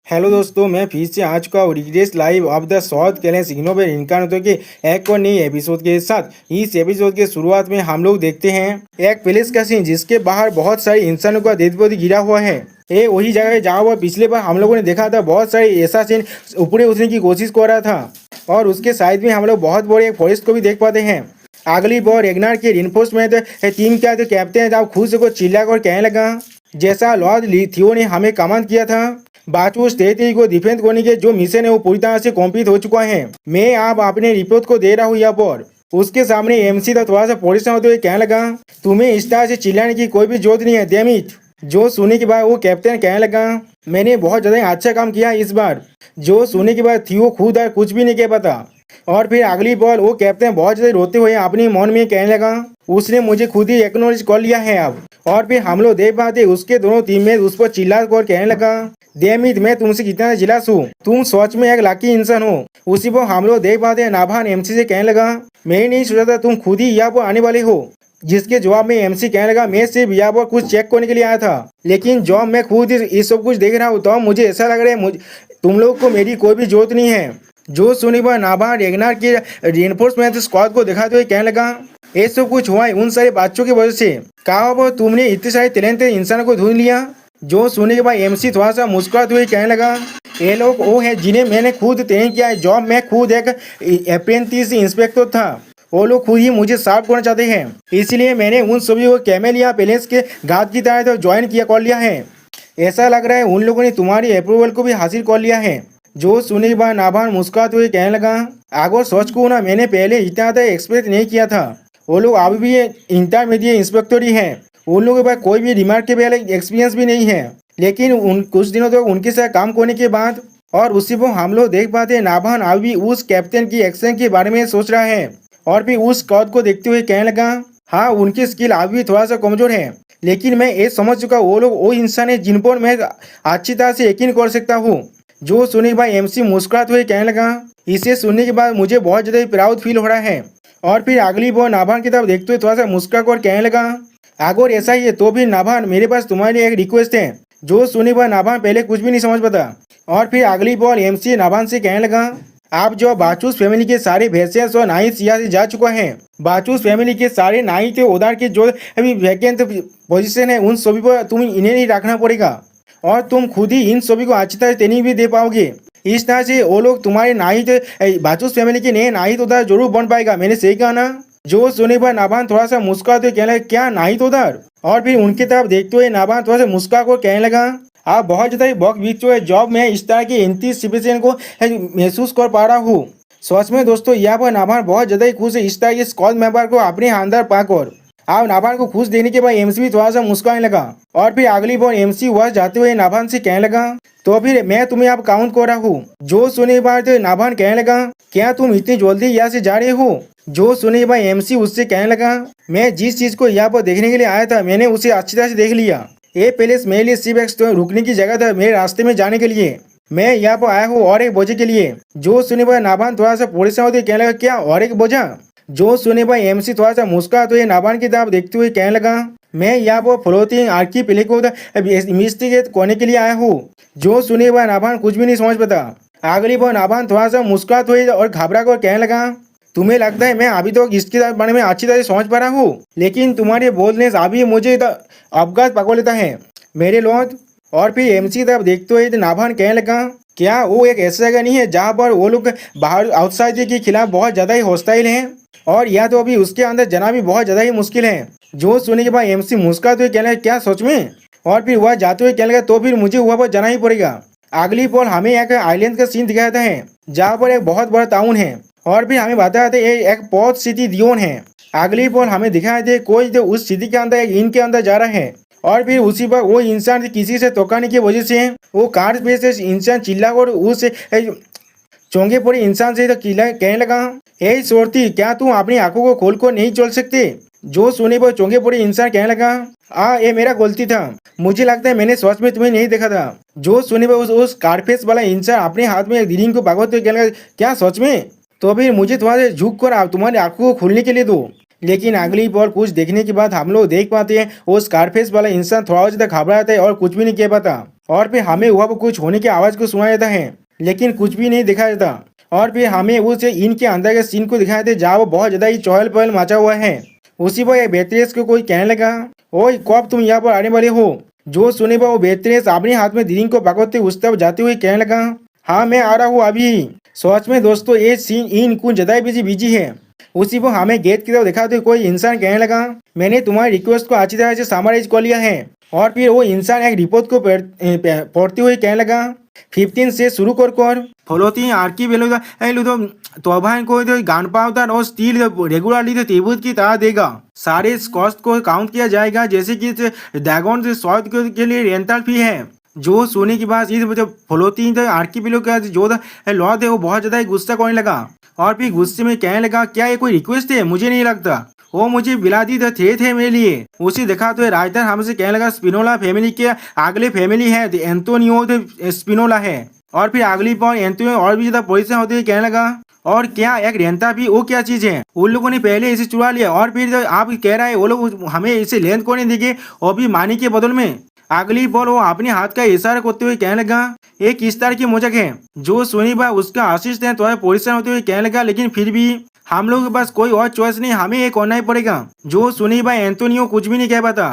Hello दोस्तों, मैं फिर से आ चुका हूँ रिग्रेस लाइव ऑफ द साउथ कैलेंस इग्नोवेर इनकानोतो के एक और नई एपिसोड के साथ। इस एपिसोड के शुरुआत में हम लोग देखते हैं एक पैलेस का सीन जिसके बाहर बहुत सारे इंसानों का डेड बॉडी गिरा हुआ है। ये वही जगह है जहाँ वो पिछले बार हम लोगों ने देखा था। बहुत सारे ऐसा सीन ऊपर उठने की कोशिश कर रहा था और उसके साइड में हम लोग बहुत बड़े एक फॉरेस्ट को भी देख पाते हैं। अगली बार रेगनार के रिइंफोर्समेंट टीम का जो कैप्टन था खुद से को चिल्ला कर कहने लगा, जैसा लॉर्ड थियो ने हमें कमांड किया था बाचू स्टेट को डिफेंड करने के जो मिशन है वो पूरी तरह से कंप्लीट हो चुका है। मैं आप अपने रिपोर्ट को दे रहा हूँ यहाँ पर। उसके सामने एमसी तो थोड़ा सा परेशान होते हुए कहने लगा, तुम्हें इस तरह से चिल्लाने की कोई भी जरूरत नहीं है, डैम इट। जो सुनने के बाद वो कैप्टन कहने लगा, मैंने बहुत ज्यादा अच्छा काम किया इस बार। जो सुनने के बाद थियो खुद कुछ भी नहीं कह पाता। और फिर अगली बार वो कैप्टन बहुत ज्यादा रोते हुए अपने मन में कहने लगा, उसने मुझे खुद ही एक्नॉलेज कर लिया है अब। और फिर हम लोग देख पाते उसके दोनों टीममेट उस पर चिल्ला कर कहने लगा, डेमिट मैं तुमसे कितना जिलास हूँ, तुम सच में एक लाकी इंसान हो। उसी पर हम लोग देख पाते नाभान एमसी से कहने लगा, मैं नहीं सोचा था तुम खुद ही यहाँ पर आने वाले हो। जिसके जवाब में एमसी कहने लगा, मैं सिर्फ यहाँ पर कुछ चेक करने के लिए आया था, लेकिन जब मैं खुद इस सब कुछ देख रहा हूँ तो मुझे ऐसा लग रहा है तुम लोग को मेरी कोई भी जरूरत नहीं है। जो सुनी पर नाभान रेगनार के रिइंफोर्समेंट स्क्वाड को दिखाते हुए कहने लगा, ये सब कुछ हुआ है उन सारे बच्चों की वजह से। कहा तुमने इतने सारे टैलेंटेड इंसानों को ढूंढ लिया। जो सुनने के बाद एमसी थोड़ा सा मुस्कुराते हुए कहने लगा, ये लोग वो है जिन्हें मैंने खुद ट्रेन किया है। जॉब मैं खुद एक अप्रेंटिस इंस्पेक्टर था, वो लोग खुद ही मुझे साफ करना चाहते हैं, इसलिए मैंने उन सभी को कैमेलिया पैलेस के घाट की तरह तो ज्वाइन किया कर लिया है। ऐसा लग रहा है उन लोगों ने तुम्हारी अप्रूवल को भी हासिल कर लिया है। जो सुनने के बाद नाभान मुस्कुराते हुए कहने लगा, अगर सच को ना मैंने पहले इतना एक्सपेक्ट नहीं किया था। वो लोग अभी भी इंटरमीडिएट इंस्पेक्टर ही हैं। उन लोगों के पास कोई भी रिमार्केबल एक्सपीरियंस भी नहीं है, लेकिन कुछ दिनों तक उनके साथ काम करने के बाद और उसी पर हम लोग देख पाते हैं नाभान अभी भी उस कैप्टन की एक्शन के बारे में सोच रहा है। और फिर उस स्क्वाड को देखते हुए कहने लगा, हाँ उनकी स्किल अभी भी थोड़ा सा कमजोर है, लेकिन मैं ये समझ चुका वो लोग वो इंसान है जिन पर मैं अच्छी तरह से यकीन कर सकता हूँ। जो सुनने के बाद एमसी मुस्कुराते हुए कहने लगा, इसे सुनने के बाद मुझे बहुत ज्यादा प्राउड फील हो रहा है। और फिर अगली बार नाभान की तरफ देखते हुए थोड़ा सा मुस्कुरा कर कहने लगा, अगर ऐसा ही है तो भी नाभान मेरे पास तुम्हारे लिए एक रिक्वेस्ट है। जो सुनी बार नाभान पहले कुछ भी नहीं समझ पाता। और फिर अगली बार एमसी नाभान से कहने लगा, आप जो बाचूस फैमिली के सारे भेसेस और नाइट्स यहाँ से जा चुका है। बाचूस फैमिली के सारे नाइट उधर के जो अभी वैकेंट पोजीशन है उन सभी पर तुम इन्हें ही रखना पड़ेगा और तुम खुद ही इन सभी को अच्छी तरह ट्रेनिंग भी दे पाओगे। इस तरह से वो लोग तुम्हारे नाइट बाचूस फैमिली के नए नाइट उधर जरूर बन पाएगा। मैंने सही कहा ना। जो सुने पर नाभान थोड़ा सा मुस्कुराते कहने लगा, क्या नाहित उधर। और फिर उनकी तरफ देखते हुए नाभान थोड़ा सा मुस्कुरा कर कहने लगा, आप बहुत ज्यादा बॉक्स बीच है जॉब में इस तरह की एंटीसिपेशन को महसूस कर पा रहा हूँ। सच में दोस्तों यहाँ पर नाभान बहुत ज्यादा ही खुश है इस तरह के स्क्वाड मेंबर को अपने अंदर पाकर। आप नाभान को खुश देने के बाद एमसी भी थोड़ा सा मुस्कुराने लगा। और फिर अगली बार एमसी वहां जाते हुए नाभान से कहने लगा, तो फिर मैं तुम्हें आप काउंट कर रहा हूँ। जो सुने बात नाभान कहने लगा, क्या तुम इतनी जल्दी यहाँ से जा रहे हो। जो सुने भाई एमसी उससे कहने लगा, मैं जिस चीज को यहाँ पर देखने के लिए आया था मैंने उसे अच्छी तरह से देख लिया। ये पैलेस मेरे लिए सिर्फ एक रुकने की जगह था, मेरे रास्ते में जाने के लिए। मैं यहाँ पर आया हूँ और एक बोझे के लिए। जो सुने भाई नाभान थोड़ा सा परेशान होते कहने लगा, क्या और एक बोझा। जो सुने भाई एमसी थोड़ा सा मुस्कुराते हुए नाभान की तरफ देखते हुए कहने लगा, मैं यहाँ पर फ्लोटिंग आर्कीपेलागो को इन्वेस्टिगेट करने के लिए आया हूँ। जो सुने भाई नाभान कुछ भी नहीं समझ पाता। अगली बार नाभान थोड़ा सा मुस्कुराते हुए और घबरा कर कहने लगा, तुम्हें लगता है मैं अभी तो इसके बारे में अच्छी तरह समझ पा रहा हूँ, लेकिन तुम्हारे बोलने से अभी मुझे तो अवगत पकड़ लेता है मेरे लॉर्ड। और फिर एमसी की तरफ देखते हुए नाभान कहने लगा, क्या वो एक ऐसी जगह नहीं है जहाँ पर वो लोग बाहर आउटसाइडर के खिलाफ बहुत ज्यादा ही हॉस्टाइल हैं, और या तो अभी उसके अंदर जाना भी बहुत ज्यादा ही मुश्किल है। जो सुनने के बाद एमसी मुस्कुराते हुए कहने लगा, क्या सच में। और फिर वह जाते हुए कहने लगा, तो फिर मुझे वहाँ पर जाना ही पड़ेगा। अगली पल हमें एक आइलैंड का सीन दिखाया है जहाँ पर एक बहुत बड़ा टाउन है और फिर हमें बताया था ये एक पोर्ट सिटी दियोन है। अगली पल हमें दिखाया थे कोई तो उस सिटी के अंदर एक इन के अंदर जा रहा है और फिर उसी पर वो इंसान किसी से टोकाने की वजह से वो कार पे से इंसान चिल्ला कर उस चोंगे पड़े इंसान से तो कहने लगा, यही सोरती क्या तुम अपनी आंखों को खोल कर नहीं चल सकते। जो सुने पर चोंगे पड़े इंसान कहने लगा, ये मेरा गलती था, मुझे लगता है मैंने सच में तुम्हें नहीं देखा था। जो सुने पर उस कारफेस वाला इंसान अपने हाथ में रिंग को भागवते कहने लगा, क्या सच में। तो फिर मुझे थोड़ा झुक कर आप तुम्हारी आंखों को खोलने के लिए दो। लेकिन अगली बार कुछ देखने के बाद हम लोग देख पाते हैं वो स्कारफेस वाला इंसान थोड़ा ज्यादा घबरा जाता है और कुछ भी नहीं कह पाता। और फिर हमें वहाँ पर कुछ होने की आवाज़ को सुना जाता है, लेकिन कुछ भी नहीं दिखाया जाता। और फिर हमें उस इनके अंदर के सीन को दिखाया जाता है जहाँ वो बहुत ज़्यादा ही चहल पहल मचा हुआ है। उसी पर बेतरेस को कोई कहने लगा, ओए कब तुम यहाँ पर आने वाले हो? जो सुने पर वो बेतरेस अपने हाथ में दिरिंग को पकड़ते उस तरफ जाते हुए कहने लगा, हाँ मैं आ रहा हूँ अभी। सच में दोस्तों ये सीन इन कुछ ज़्यादा बिजी बिजी है। उसी पर हमें गेट की तरफ दिखाते हुए कोई इंसान कहने लगा, मैंने तुम्हारी रिक्वेस्ट को अच्छी तरह से समराइज कर लिया है। और फिर वो इंसान एक रिपोर्ट को पढ़ते हुए कहने लगा, 15 से शुरू कर फलोती आर्की बेलो तोबान को गान पावदार और स्टील रेगुलरली तेबूत की तरह देगा। सारे कॉस्ट को काउंट किया जाएगा जैसे कि ड्रैगन से स्वाद के लिए रेंटल फी है। जो सोने के बाद इस फलोती आर्की बेलो का जो लॉर्ड है वो बहुत ज्यादा गुस्सा करने लगा। और फिर गुस्से में कहने लगा, क्या ये कोई रिक्वेस्ट है? मुझे नहीं लगता। वो मुझे बिलादी थे मेरे लिए। उसी देखा तो राइटर हमसे कहने लगा, स्पिनोला फैमिली के अगले फैमिली है तो एंटोनियो स्पिनोला है। और फिर अगली पर एंटोनियो और भी ज्यादा परेशान होते हुए कहने लगा, और क्या एक रेंता भी वो क्या चीज है? उन लोगों ने पहले इसे चुरा लिया और फिर आप कह रहा है वो लोग हमें इसे लेंथ को नहीं देंगे और भी मानी के बदल में। अगली बॉल वो अपने हाथ का इशारा करते हुए कहने लगा, ये किस तरह की मजाक है? जो सोनी भाई उसका आशीष है थोड़ा परेशान होते हुए कहने लगा, लेकिन फिर भी हम लोग के पास कोई और चॉइस नहीं, हमें ये करना ही पड़ेगा। जो सोनी भाई एंटोनियो कुछ भी नहीं कह पाता।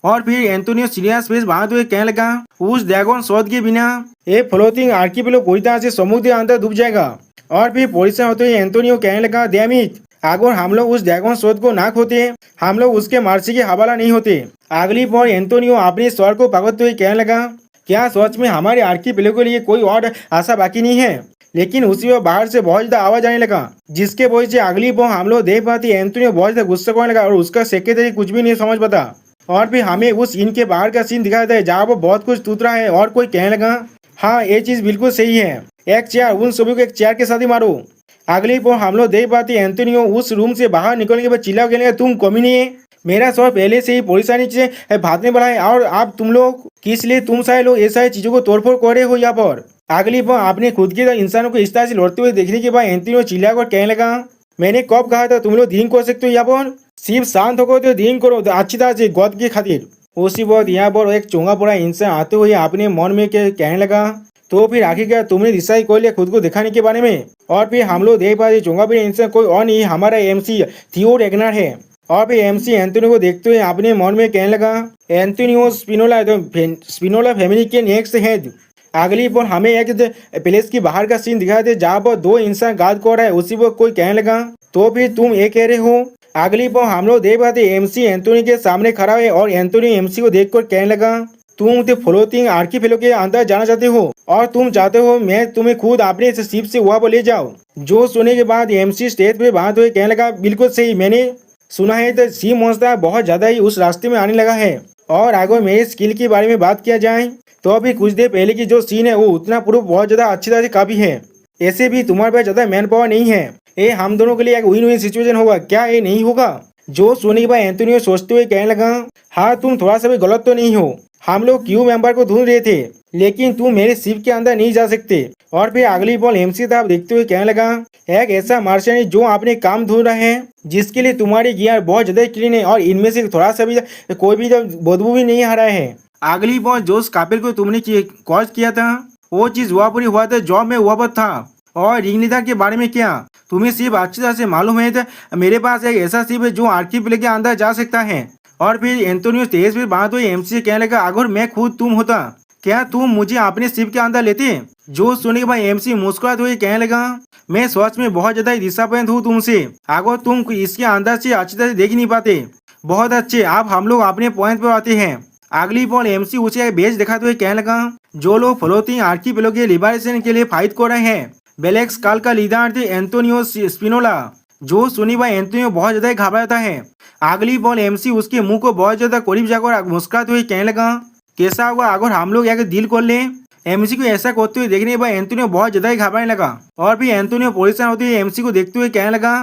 और फिर एंटोनियो सीरियस फेस बांधते हुए कहने लगा, उस ड्रैगन शॉट के बिना ये फ्लोटिंग आर्कीपेलो पूरी तरह से समुद्र के अंदर डूब जाएगा। और फिर परेशान होते हुए एंटोनियो कहने लगा, डैमिट, अगर हम लोग उस ड्रैगन शॉट को ना खोते हम लोग उसके मर्जी के हवाला नहीं होते। अगली बार एंटोनियो अपने स्वर को पकड़ते हुए कहने लगा, क्या सच में हमारे आर्कीपेलो के लिए कोई और आशा बाकी नहीं है? लेकिन उसी वक्त बाहर से बहुत ज्यादा आवाज आने लगा, जिसके वजह से अगली बार हम लोग देख पाते एंटोनियो बहुत ज्यादा गुस्सा करने लगा और उसका सेक्रेटरी कुछ भी नहीं समझ पाता। और फिर हमें उस सीन के बाहर का सीन दिखाया था जहाँ वो बहुत कुछ टूट रहा है और कोई कहने लगा, हाँ ये चीज बिल्कुल सही है, एक चेयर उन सभी को एक चेयर के साथ ही मारो। अगली बार हम लोग देख पाते एंटोनियो उस रूम से बाहर निकलने के बाद चिल्ला कहने लगा, तुम कमी नहीं है, मेरा सर पहले से ही परेशानी से भागने वाला है और आप तुम लोग किस लिए तुम सारे लोग ये सारी चीजों को तोड़फोड़ कर रहे हो यहाँ पर? अगली बार आपने खुद के इंसानों को इस तरह से लड़ते हुए देखने के बाद एंटोनियो चिल्ला कर कहने लगा, मैंने कब कहा था तुम लोग दिन कर सकते हो यहाँ पर? सिर्फ शांत होकर तो दिन करो तो अच्छी तरह से गौद की खातिर। उसी वक्त यहाँ पर एक चोंगा पड़ा इंसान आते हुए अपने मन में कहने लगा, तो फिर आखिरकार तुमने डिसाइड कर लिया खुद को दिखाने के बारे में? और फिर हम लोग देख पाते चोंगा पड़ा इंसान कोई और नहीं हमारा MC थियो रेगनर है। और फिर MC एंटोनियो को देखते हुए अपने मन में कहने लगा, एंटोनियो स्पिनोला फैमिली के नेक्स्ट हेड। अगली पर हमें एक प्लेस की बाहर का सीन दिखाया था जहाँ पर दो इंसान गार्ड कर रहा है। उसी पर कोई कहने लगा, तो फिर तुम ये कह रहे हो? अगली पर हम लोग देख पाते MC एंटोनियो के सामने खड़ा है और एंटोनियो MC को देखकर कहने लगा, तुम तो फ्लोटिंग आर्कीपेलो के अंदर जाना चाहते हो और तुम चाहते हो मैं तुम्हें खुद अपने शिप से वहाँ पर ले जाऊँ। जो सुनने के बाद MC स्टेज पे बात हुए कहने लगा, बिल्कुल सही, मैंने सुना है तो सी मॉन्स्टर बहुत ज्यादा ही उस रास्ते में आने लगा है। और अगर मेरे स्किल के बारे में बात किया जाए तो अभी कुछ देर पहले की जो सीन है वो उतना प्रूफ बहुत ज्यादा अच्छी तरह से काफी है। ऐसे भी तुम्हारे पास ज्यादा मैन पावर नहीं है, ये हम दोनों के लिए एक विन विन सिचुएशन होगा, क्या ये नहीं होगा? जो सुनने के बाद एंटोनियो सोचते हुए कहने लगा, हाँ तुम थोड़ा सा भी गलत तो नहीं हो, हम लोग क्यू मेंबर को ढूंढ रहे थे लेकिन तुम मेरे शिप के अंदर नहीं जा सकते। और फिर अगली बॉल MC साहब देखते हुए कहने लगा, एक ऐसा मार्शल जो अपने काम ढूंढ रहा है जिसके लिए तुम्हारी गियर बहुत ज्यादा क्लीन है और इनमें से थोड़ा सा भी कोई भी बदबू भी नहीं आ रहा है। अगली बॉल जोश कापिल को तुमने कॉज किया था वो चीज वहाँ पूरी हुआ था, जॉब में वहाँ पर था। और रिंगनिदा के बारे में क्या तुम्हें सिर्फ अच्छी तरह से मालूम है? तो मेरे पास एक ऐसा शिप है जो आर्कीपेलो के अंदर जा सकता है। और फिर एंटोनियो तेज भी बात हुई MC से कहने लगा, अगर मैं खुद तुम होता क्या तुम मुझे अपने शिप के अंदर लेते? जो सुनने के बाद MC मुस्कुराते हुए कहने लगा, मैं सच में बहुत ज्यादा डिसअपॉइंट हूँ तुमसे, अगर तुम इसके अंदर से अच्छी तरह से देख नहीं पाते। बहुत अच्छे, अब हम लोग अपने पॉइंट पर आते हैं। अगली बॉल MC उसे बेच दिखाते हुए कहने लगा, जो लोग फ्लोटिंग आर्कीपेलो के लिबरेशन के लिए फाइट कर रहे हैं, ब्लैक स्कल का लीडर थे एंटोनियो स्पिनोला। जो सुनी भाई एंटोनियो बहुत ज्यादा घबराता है। अगली बॉल MC उसके मुंह को बहुत ज्यादा करीब जाकर मुस्कुराते हुए कहने लगा, कैसा होगा अगर हम लोग एक डील कर ले? MC को ऐसा करते हुए देखने के बाद एंटोनियो बहुत ज्यादा ही घबराने लगा। और फिर एंटोनियो परेशान होते हुए MC को देखते हुए कहने लगा,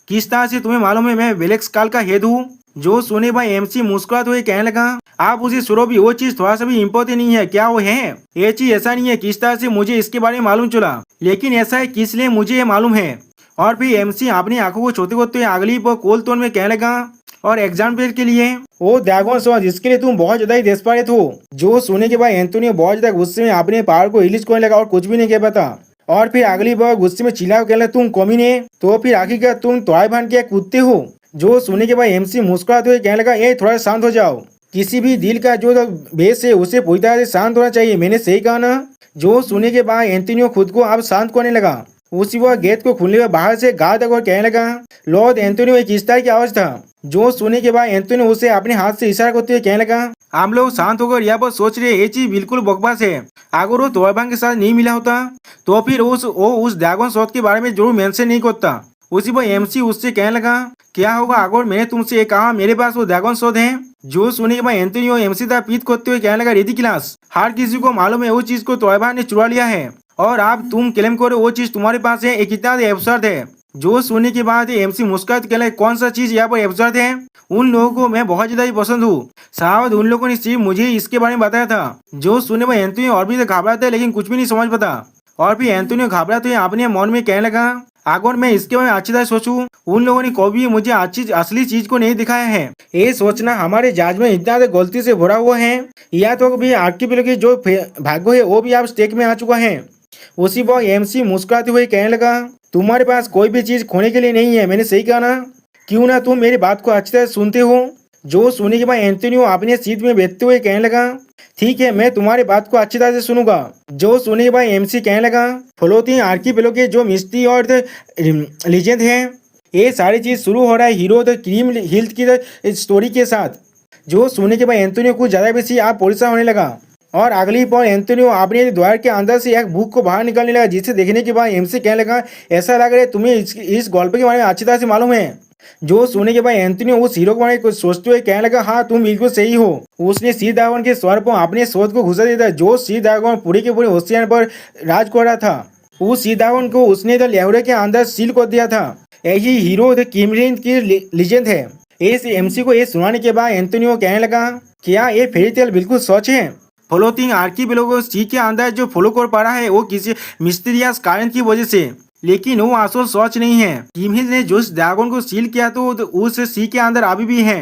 किस तरह से तुम्हें मालूम है मैं ब्लैक स्कल का हेड हूँ? जो सुने भाई MC मुस्कुराते हुए कहने लगा, आप उसे सुनो भी, वो चीज थोड़ा सा भी इम्पोर्टेंट नहीं है, क्या वो है? ये चीज ऐसा नहीं है किस तरह से मुझे इसके बारे में मालूम चला, लेकिन ऐसा है किस लिए मुझे ये मालूम है। और फिर MC अपनी आंखों को छोटे करते हुए अगली पर कोल टोन में कहने लगा, और एग्जाम्पल के लिए वो ड्रैगन स्वॉर्ड जिसके लिए तुम बहुत ज्यादा ही डेस्परेट हो। जो सुनने के बाद एंटोनियो बहुत ज्यादा गुस्से में अपने पावर को रिलीज करने लगा और कुछ भी नहीं कह पाता। और फिर अगली बार गुस्से में चिल्ला कहने लगा तुम कमीने। तो फिर आखिरकार तुम तोय भान के कुत्ते हो। जो सुनने के बाद एमसी मुस्कुराते हुए कहने लगा ये थोड़ा शांत हो जाओ। किसी भी दिल का जो बेस है उसे पूरी तरह से शांत होना चाहिए, मैंने सही कहा ना। जो सुनने के बाद एंटोनियो खुद को अब शांत करने लगा। उसी वक्त गेट को खुलने के बाहर से गा तक और कहने लगा लॉर्ड एंटोनियो। एक इस तरह की आवाज था। जो सुनने के बाद एंटोनियो उसे अपने हाथ से इशारा करते हुए कहने लगा आप लोग शांत होकर यहाँ पर सोच रहे ये चीज बिल्कुल बकवास है। अगर वो तोयबान के साथ नहीं मिला होता तो फिर उस ड्रैगन स्वॉर्ड के बारे में जरूर मेंशन नहीं करता। उसी पर एमसी उससे कहने लगा क्या होगा अगर मैंने तुमसे कहा मेरे पास वो ड्रैगन स्वॉर्ड है। जो सुनने के बाद एंटोनियो एमसी का पीठ खोदते हुए कहने लगा रिडिकुलस, हर किसी को मालूम है वो चीज को तोयबान ने चुरा लिया है और अब तुम क्लेम करो वो चीज तुम्हारे पास है, ये कितना एब्सर्ड है। जो सुनने के बाद एमसी मुस्कुराते कहने लगा कौन सा चीज यहाँ पर एब्सर्ड है। उन लोगों को मैं बहुत ज्यादा ही पसंद हूँ साहब, उन लोगों ने सिर्फ मुझे इसके बारे में बताया था। जो सुनने में एंटोनियो और भी घबराता है लेकिन कुछ भी नहीं समझ पाता। और फिर एंटोनियो घबराते हुए अपने मन में कहने लगा अगर मैं इसके बारे में अच्छी तरह सोचूं, उन लोगों ने कभी मुझे असली चीज को नहीं दिखाया है। ये सोचना हमारे जज में इतना गलती से भरा हुआ है। या तो भी आर्किपिलो की जो भाग्य है वो भी आप स्टेक में आ चुका है। उसी वक्त एमसी मुस्कुराते हुए कहने लगा तुम्हारे पास कोई भी चीज खोने के लिए नहीं है, मैंने सही कहा ना। क्यों ना तुम मेरी बात को अच्छी तरह सुनते हो। जो सुनने के बाद एंटोनियो अपने सीट में बैठते हुए कहने लगा ठीक है मैं तुम्हारी बात को अच्छी तरह से सुनूंगा। जो सुनने के बाद एमसी कहने लगा फ्लोटिंग आर्किपिलो के जो मिस्ट्री और लीजेंड है ये सारी चीज शुरू हो रहा है हीरो द क्रीम हिल की स्टोरी के साथ। जो सुनने के बाद एंटोनियो कुछ ज्यादा बेसी आप परेशान होने लगा और अगली पल एंटोनियो अपने द्वार के अंदर से एक बुक को बाहर निकालने लगा जिसे देखने के बाद एमसी कहने लगा ऐसा लग रहा है तुम्हें इस गल्प के बारे में अच्छी तरह से मालूम है। जो सुनने के बाद एंटोनियो उस हीरो के बारे में कुछ सोचते हुए कहने लगा हाँ तुम बिल्कुल सही हो। उसने सी ड्रैगन के स्वर पर अपने शोध को घुसा दिया था। जो सी ड्रैगन पूरे के पूरे ओशियन पर राज कर रहा था उस सी ड्रैगन को उसने द लेवरे के अंदर सील कर दिया था। यही हीरो द किमरिन की लीजेंड है। इस एमसी को ये सुनाने के बाद एंटोनियो कहने लगा क्या ये फेरी टेल बिल्कुल सच है। फ्लोटिंग आर्किपिलो को सी के अंदर जो फॉलो कर पा रहा है वो किसी मिस्टीरियस कारण की वजह से, लेकिन वो असल सच नहीं है। किमहिल ने जो ड्रैगन को सील किया तो उस सी के अंदर अभी भी है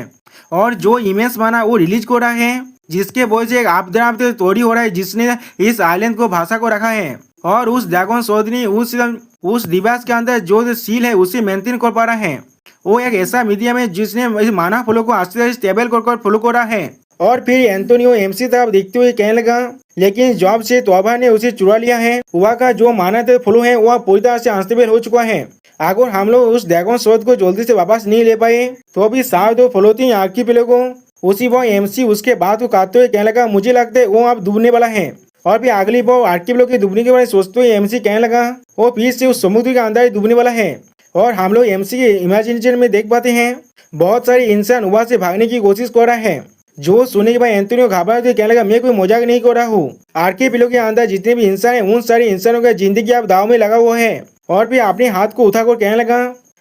और जो इमेज बना वो रिलीज कर रहा है जिसके वजह से एक आपदा तोड़ी हो रहा है जिसने इस आइलैंड को भाषा को रखा है और उस ड्रैगन शोध ने उस डिवाइस के अंदर जो सील है उसे मेंटेन कर पा रहा है। वो एक ऐसा मीडियम है जिसने मानव फ्लो को अच्छी तरह स्टेबल कर फ्लो कर रहा है। और फिर एंटोनियो एमसी तरफ देखते हुए कहने लगा लेकिन जॉब से तोबा ने उसे चुरा लिया है। वहाँ का जो मानव फ्लो है वह पूरी तरह से अनस्टेबल हो चुका है। अगर हम लोग उस ड्रैगन शोध को जल्दी से वापस नहीं ले पाए तो भी शायद वो फ्लोटिंग आर्किपिलो को उसी वो एमसी उसके बात को काटते हुए कहने लगा मुझे लगता है वो अब डूबने वाला है। और फिर अगली बार आर्किपिलो के डूबने के बारे में सोचते हुए एमसी कहने लगा वो फिर से उस समुद्र के अंदर डूबने वाला है। और हम लोग एमसी के इमेजिनेशन में देख पाते हैं बहुत सारे इंसान वहाँ से भागने की कोशिश कर रहा है। जो सुनने के बाद एंटोनियो घबरा के कहने लगा मैं कोई मजाक नहीं कर रहा हूँ। आर्किपिलो के अंदर जितने भी इंसान हैं उन सारे इंसानों का जिंदगी अब दाव में लगा हुआ है। और फिर अपने हाथ को उठाकर कहने लगा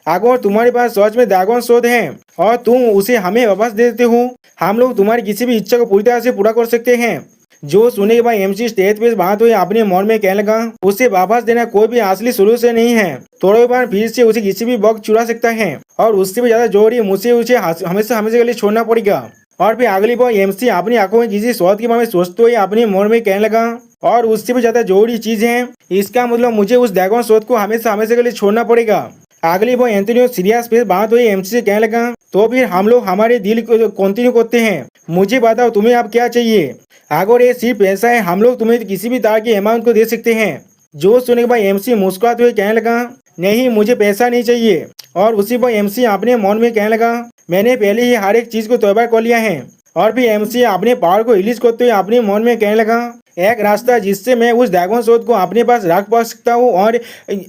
अगर तुम्हारे पास सच में ड्रैगन शोध है और तुम उसे हमें वापस दे देते हो हम लोग तुम्हारी किसी भी इच्छा को पूरी तरह से पूरा कर सकते हैं। जो सुनने के बाद एमसी स्टेज पे बात हुई अपने मन में कहने लगा उसे वापस देना कोई भी असली सोल्यूशन नहीं है। थोड़े बार फिर से उसे किसी भी वक्त चुरा सकता है और उससे भी ज्यादा जरूरी मुझे उसे हमेशा हमेशा के लिए छोड़ना पड़ेगा। और फिर अगली बार एमसी अपनी आंखों में किसी शोध के बारे में सोचते हुए अपने मन में कहने लगा और उससे भी ज्यादा जरूरी चीज है इसका मतलब मुझे उस ड्रैगन शोध को हमेशा हमेशा के लिए छोड़ना पड़ेगा। अगली बार एंटोनियो सीरियस पे बात हुई एमसी से कहने लगा तो फिर हम लोग हमारे दिल को कंटिन्यू करते हैं। मुझे बताओ तुम्हें अब क्या चाहिए। अगर ये सिर्फ पैसा है हम लोग तुम्हें किसी भी तरह के अमाउंट को दे सकते हैं। जो सुनने के बाद एमसी मुस्कुराते हुए कहने लगा नहीं मुझे पैसा नहीं चाहिए। और उसी पर एमसी अपने मन में कहने लगा मैंने पहले ही हर एक चीज को तैयार कर लिया है। और फिर एमसी अपने पावर को रिलीज करते हुए अपने मन में कहने लगा एक रास्ता जिससे मैं उस ड्रैगन शोध को अपने पास रख पा सकता हूँ और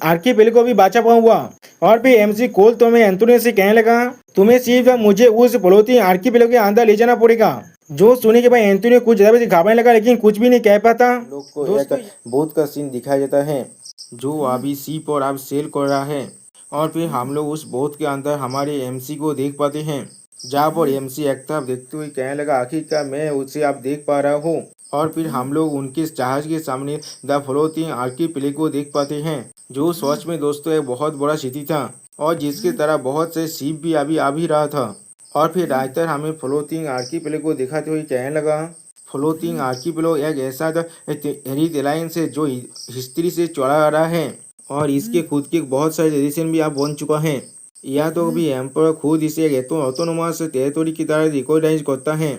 आर्किपिलो को भी बचा पाऊंगा। और फिर एमसी कोल तो मैं एंटोनियो से कहने लगा तुम्हें सिर्फ मुझे उस फ्लोटिंग आर्किपिलो के अंदर ले जाना पड़ेगा। जो सुनने के बाद एंटोनियो कुछ ज्यादा घबराने लगा लेकिन कुछ भी नहीं कह पाता। लोग को एक बोट का सीन दिखाया जाता है जो अभी सी पर अब सेल कर रहा है और फिर हम लोग उस बोट के अंदर हमारे एमसी को देख पाते हैं जहाँ पर एमसी एक तरफ देखते हुए कहने लगा आखिरकार मैं उसे अब देख पा रहा हूँ। और फिर हम लोग उनके जहाज के सामने द फ्लोटिंग आर्किपिलो को देख पाते हैं जो सच में दोस्तों एक बहुत बड़ा सिटी था और जिसकी तरह बहुत से शिप भी अभी आ भी रहा था। और फिर राइटर हमें फ्लोटिंग आर्कीपेलागो को दिखाते हुए कहने लगा, फ्लोटिंग आर्कीपेलागो एक ऐसा हेरिटेज एलायंस है जो हिस्ट्री से चला आ रहा है और इसके खुद के बहुत सारे ट्रेडिशन भी अब बन चुका है। या तो भी एम्पर खुद इसे एक ऑटोनोमस टेरिटोरी की तरह रिकॉग्नाइज करता है,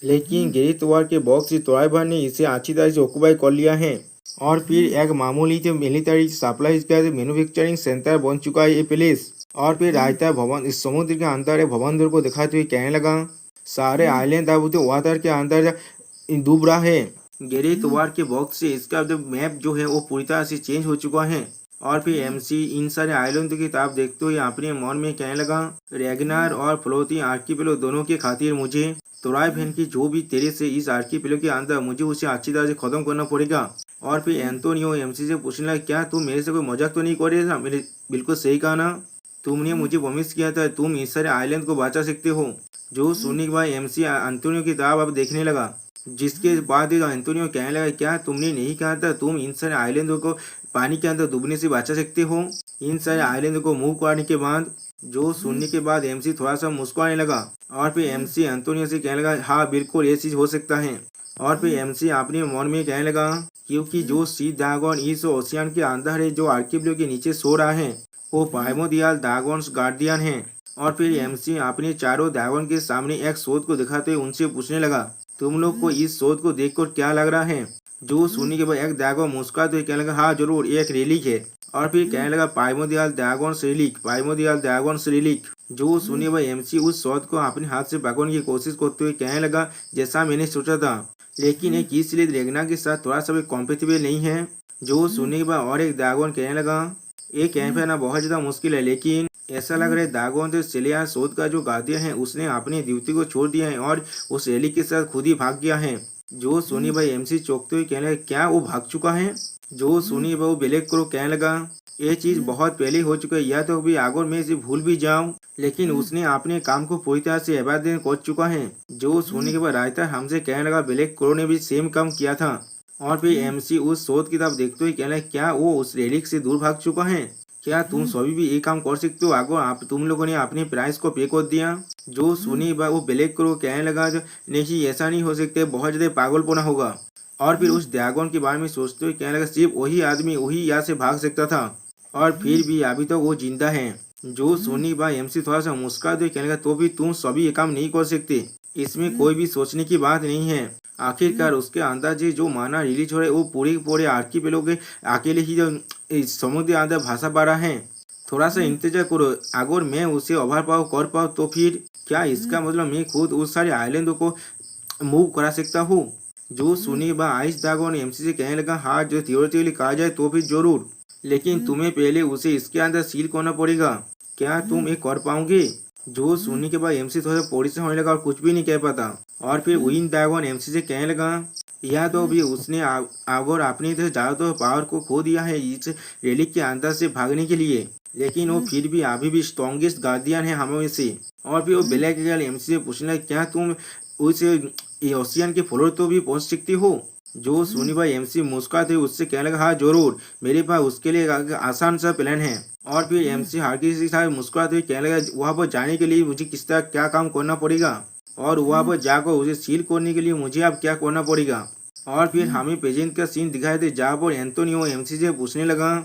लेकिन गेरिथ वार के बॉक्स से तोराइभर ने इसे अच्छी तरह से ऑक्यूपाई कर लिया है और फिर एक मामूली से मिलिट्री सप्लाईज का मैन्युफैक्चरिंग सेंटर बन चुका है ये प्लेस। और फिर रायता भवन इस समुद्र के अंदर एक भवन को दिखाते हुए कहने लगा, सारे आइलैंड अब तो वाटर के अंदर डूब रहा है। गेरिथ वार के बॉक्स से इसका जो मैप जो है वो पूरी तरह से चेंज हो चुका है। और फिर एमसी इन सारे आइलैंड की तरफ देखते हुए अपने मन में कहने लगा, रेगनार और फ्लोटिंग आर्कीपेलागो दोनों के खातिर मुझे तोराइभर की जो भी तेरे से इस आर्कीपेलागो के अंदर मुझे उसे अच्छी तरह से खत्म करना पड़ेगा। और फिर एंटोनियो एमसी से पूछने लगा, क्या तुम मेरे से कोई मजाक तो नहीं कर रहे था? मेरे बिल्कुल सही कहा ना, तुमने मुझे प्रॉमिस किया था तुम इस सारे आइलैंड को बचा सकते हो। जो सुनने के बाद एमसी एंटोनियो की तरफ अब देखने लगा, जिसके बाद एंटोनियो कहने लगा, क्या तुमने नहीं कहा था तुम इन सारे आइलैंडों को पानी के अंदर डूबने से बचा सकते हो? इन सारे आइलैंड को मूव करने के बाद जो सुनने के बाद एमसी थोड़ा सा मुस्कुराने लगा और फिर एमसी एंटोनियो से कहने लगा, हाँ बिल्कुल ये चीज हो सकता है। और फिर एमसी अपने मन में कहने लगा, क्योंकि जो सी ड्रैगन इस ओशियन के अंदर है जो आर्कीपेलागो के नीचे सो रहा है वो प्राइमोर्डियल ड्रैगन्स गार्डियन है। और फिर एमसी अपने चारों ड्रैगन के सामने एक शोध को दिखाते हुए उनसे पूछने लगा, तुम लोग को इस शोध को देखकर क्या लग रहा है? जो सुनने के बाद एक ड्रैगन मुस्कुराते हुए कहने लगा, हाँ जरूर ये एक रिलीक है। और फिर कहने लगा, प्राइमोर्डियल ड्रैगन्स रिलीक, प्राइमोर्डियल ड्रैगन्स रिलीक। जो सुनने पर एमसी उस शोध को अपने हाथ से पकड़ने की कोशिश करते हुए कहने लगा, जैसा मैंने सोचा था, लेकिन एक इसलिए रेगना के साथ थोड़ा सा भी कॉम्पेटिबल नहीं है। जो सुनने के बाद और एक ड्रैगन कहने लगा, ये कैंप है ना बहुत ज्यादा मुश्किल है, लेकिन ऐसा लग रहा है ड्रैगन तो सिलिया शोध का जो गार्डियन है उसने अपनी ड्यूटी को छोड़ दिया है और उस रैली के साथ खुद ही भाग गया है। जो सुनी भाई एमसी चौंकते हुए कहने लगा, क्या वो भाग चुका है? जो सुनी भाई वो ब्लैक करो कहने लगा, ये चीज बहुत पहले हो चुका है, या तो भी अगर मैं इसे भूल भी जाऊं, लेकिन उसने अपने काम को पूरी तरह से अबादन कर चुका है। जो सुनने के बाद रायता हमसे कहने लगा, ब्लैक करो ने भी सेम काम किया था। और फिर एमसी उस शोध की तरफ देखते हुए कहने लगा, क्या वो उस रेलिक से दूर भाग चुका है? क्या तुम सभी भी ये काम कर सकते हो अगर आप तुम लोगों ने अपने प्राइस को पे कर दिया? जो सुनी वो ब्लैक करो कहने लगा, नहीं ऐसा नहीं हो सकता, बहुत ज्यादा पागलपना होगा। और फिर उस ड्रैगन के बारे में सोचते हुए कहने लगा, सिर्फ वही आदमी वही यहाँ से भाग सकता था और फिर भी अभी तो वो जिंदा है। जो सोनी भाई एमसी थोड़ा सा मुस्कुराते हुए कहने लगा, तो भी तुम सभी ये काम नहीं कर सकते, इसमें कोई भी सोचने की बात नहीं है। आखिरकार उसके अंदाजे जो माना रिलीज हो रहा है वो पूरे आर्कीपेलागो के अकेले ही जो इस समुद्र अंदर भाषा पा रहा है। थोड़ा सा इंतजार करो, अगर मैं उसे ओवर पावर कर पाऊँ तो फिर क्या इसका मतलब मैं खुद उस सारे आइलैंडों को मूव करा सकता हूँ? जो सुनी बा आइस ड्रैगन एमसी से कहने लगा, हाँ जो थियोरेटिकली कहा जाए तो भी जरूर, लेकिन तुम्हें पहले उसे इसके अंदर सील करना पड़ेगा। क्या तुम ये कर पाओगे? जो सुनने के बाद एमसी थोड़ा परेशान होने लगा और कुछ भी नहीं कह पाता। और फिर विंड ड्रैगन एमसी से कहने लगा, यह तो भी उसने अगर अपनी ज्यादातर पावर को खो दिया है इस रेलिक के अंदर से भागने के लिए, लेकिन वो फिर भी अभी भी स्ट्रॉन्गेस्ट गार्डियन है हमें से। और फिर वो ब्लैक गर्ल एमसी से पूछने लगा, क्या तुम उस ओशियन के फ्लोर तो भी पहुंच सकती हो? जो सुनी भाई एमसी मुस्कुराते हुए उससे कहने लगा, हाँ जरूर, मेरे पास उसके लिए एक आसान सा प्लान है। और फिर एमसी हार्की के साथ मुस्कुराते हुए कहने लगा, वहाँ पर जाने के लिए मुझे किस तरह क्या काम करना पड़ेगा और वहाँ पर जाकर उसे सील करने के लिए मुझे अब क्या करना पड़ेगा? और फिर हमें प्रेजेंट का सीन दिखाई दे जहाँ पर एंटोनियो एमसी से पूछने लगा,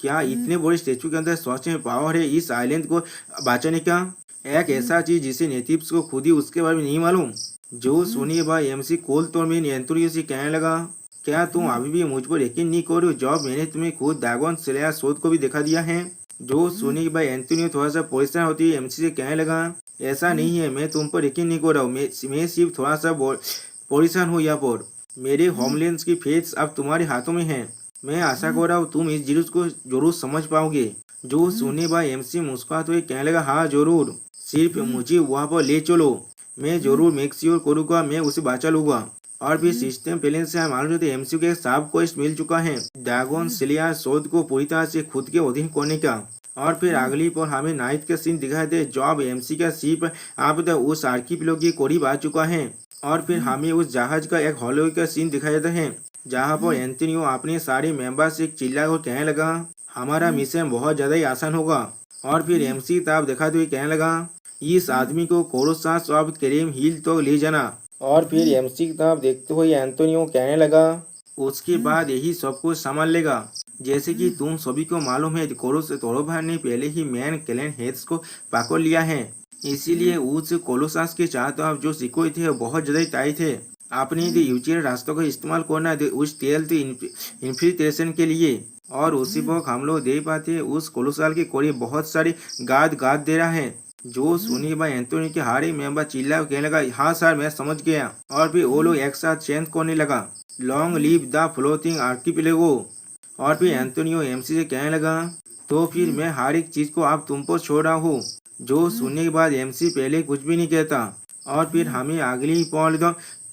क्या इतने बड़े स्टेचू के अंदर सच में पावर है इस आइलैंड को बचाने का? एक ऐसा चीज जिसे नेटिव्स को खुद ही उसके बारे में नहीं मालूम। जो सुनिए भाई एमसी कोल तो में एंटोनियो से कहने लगा, क्या तुम अभी भी मुझ पर यकीन नहीं कर रहे हो जब मैंने तुम्हें खुद ड्रैगन स्लेयर शोध को भी दिखा दिया है? जो सुनिए भाई एंटोनियो थोड़ा सा परेशान होती है एमसी से कहने लगा, ऐसा नहीं है, मैं तुम पर यकीन नहीं कर रहा हूँ, मैं सिर्फ थोड़ा सा परेशान हूँ। यहाँ पर मेरे होमलैंड की फेट्स अब तुम्हारे हाथों में है। मैं आशा कर रहा हूँ तुम इस जीरूस को जरूर समझ पाओगे। जो सुनने भाई एमसी मुस्कुराते हुए कहने लगा, हाँ जरूर, सिर्फ मुझे वहाँ पर ले चलो, मैं जरूर मेक श्योर करूँगा मैं उसे बचा लूंगा। और फिर सिस्टम पहले से मालूम होते एमसी को एक साफ क्वेस्ट मिल चुका है ड्रैगन स्लेयर शोध को पूरी तरह से खुद के अधीन करने का। और फिर अगली पर हमें नाइट का सीन दिखाई दे जब एमसी का शिप अब तक उस आर्कीपेलागो के करीब आ चुका है। और फिर हमें उस जहाज का एक हॉलो का सीन दिखाई देता है जहाँ पर एंटोनियो अपने सारे मेंबर से चिल्ला कर कहने लगा, हमारा मिशन बहुत ज्यादा ही आसान होगा। और फिर एमसी ताब दिखाते हुए कहने लगा, इस आदमी को कोरोसास ऑफ क्रेम हिल तो ले जाना। और फिर एमसी की तरफ देखते हुए एंटोनियो कहने लगा, उसके बाद यही सब कुछ संभाल लेगा। जैसे कि तुम सभी को मालूम है, तोरोभार ने पहले ही मैन कैलन हेड्स को पकड़ लिया है। इसीलिए उस कोलोसास के चारों तरफ जो सिकोई थे वो बहुत ज्यादा टाइट थे। आपने यूचेर रास्तों का इस्तेमाल करना थे उस तेल इन्फिल्ट्रेशन के लिए। और उसी वक्त हम लोग देख पाते हैं उस कोलोसाल के करीब बहुत सारे गार्ड दे रहा है। जो सुनी के बाद एंटोनी के हारे मेंबर चिल्ला कहने लगा, हाँ सर मैं समझ गया। और फिर वो लोग एक साथ चेंज करने लगा, long live the floating archipelago. और फिर एंटोनियो एमसी से कहने लगा, तो फिर मैं हर एक चीज को आप तुम पर छोड़ रहा हूँ। जो सुनने के बाद एमसी पहले कुछ भी नहीं कहता। और फिर हमें अगली पॉल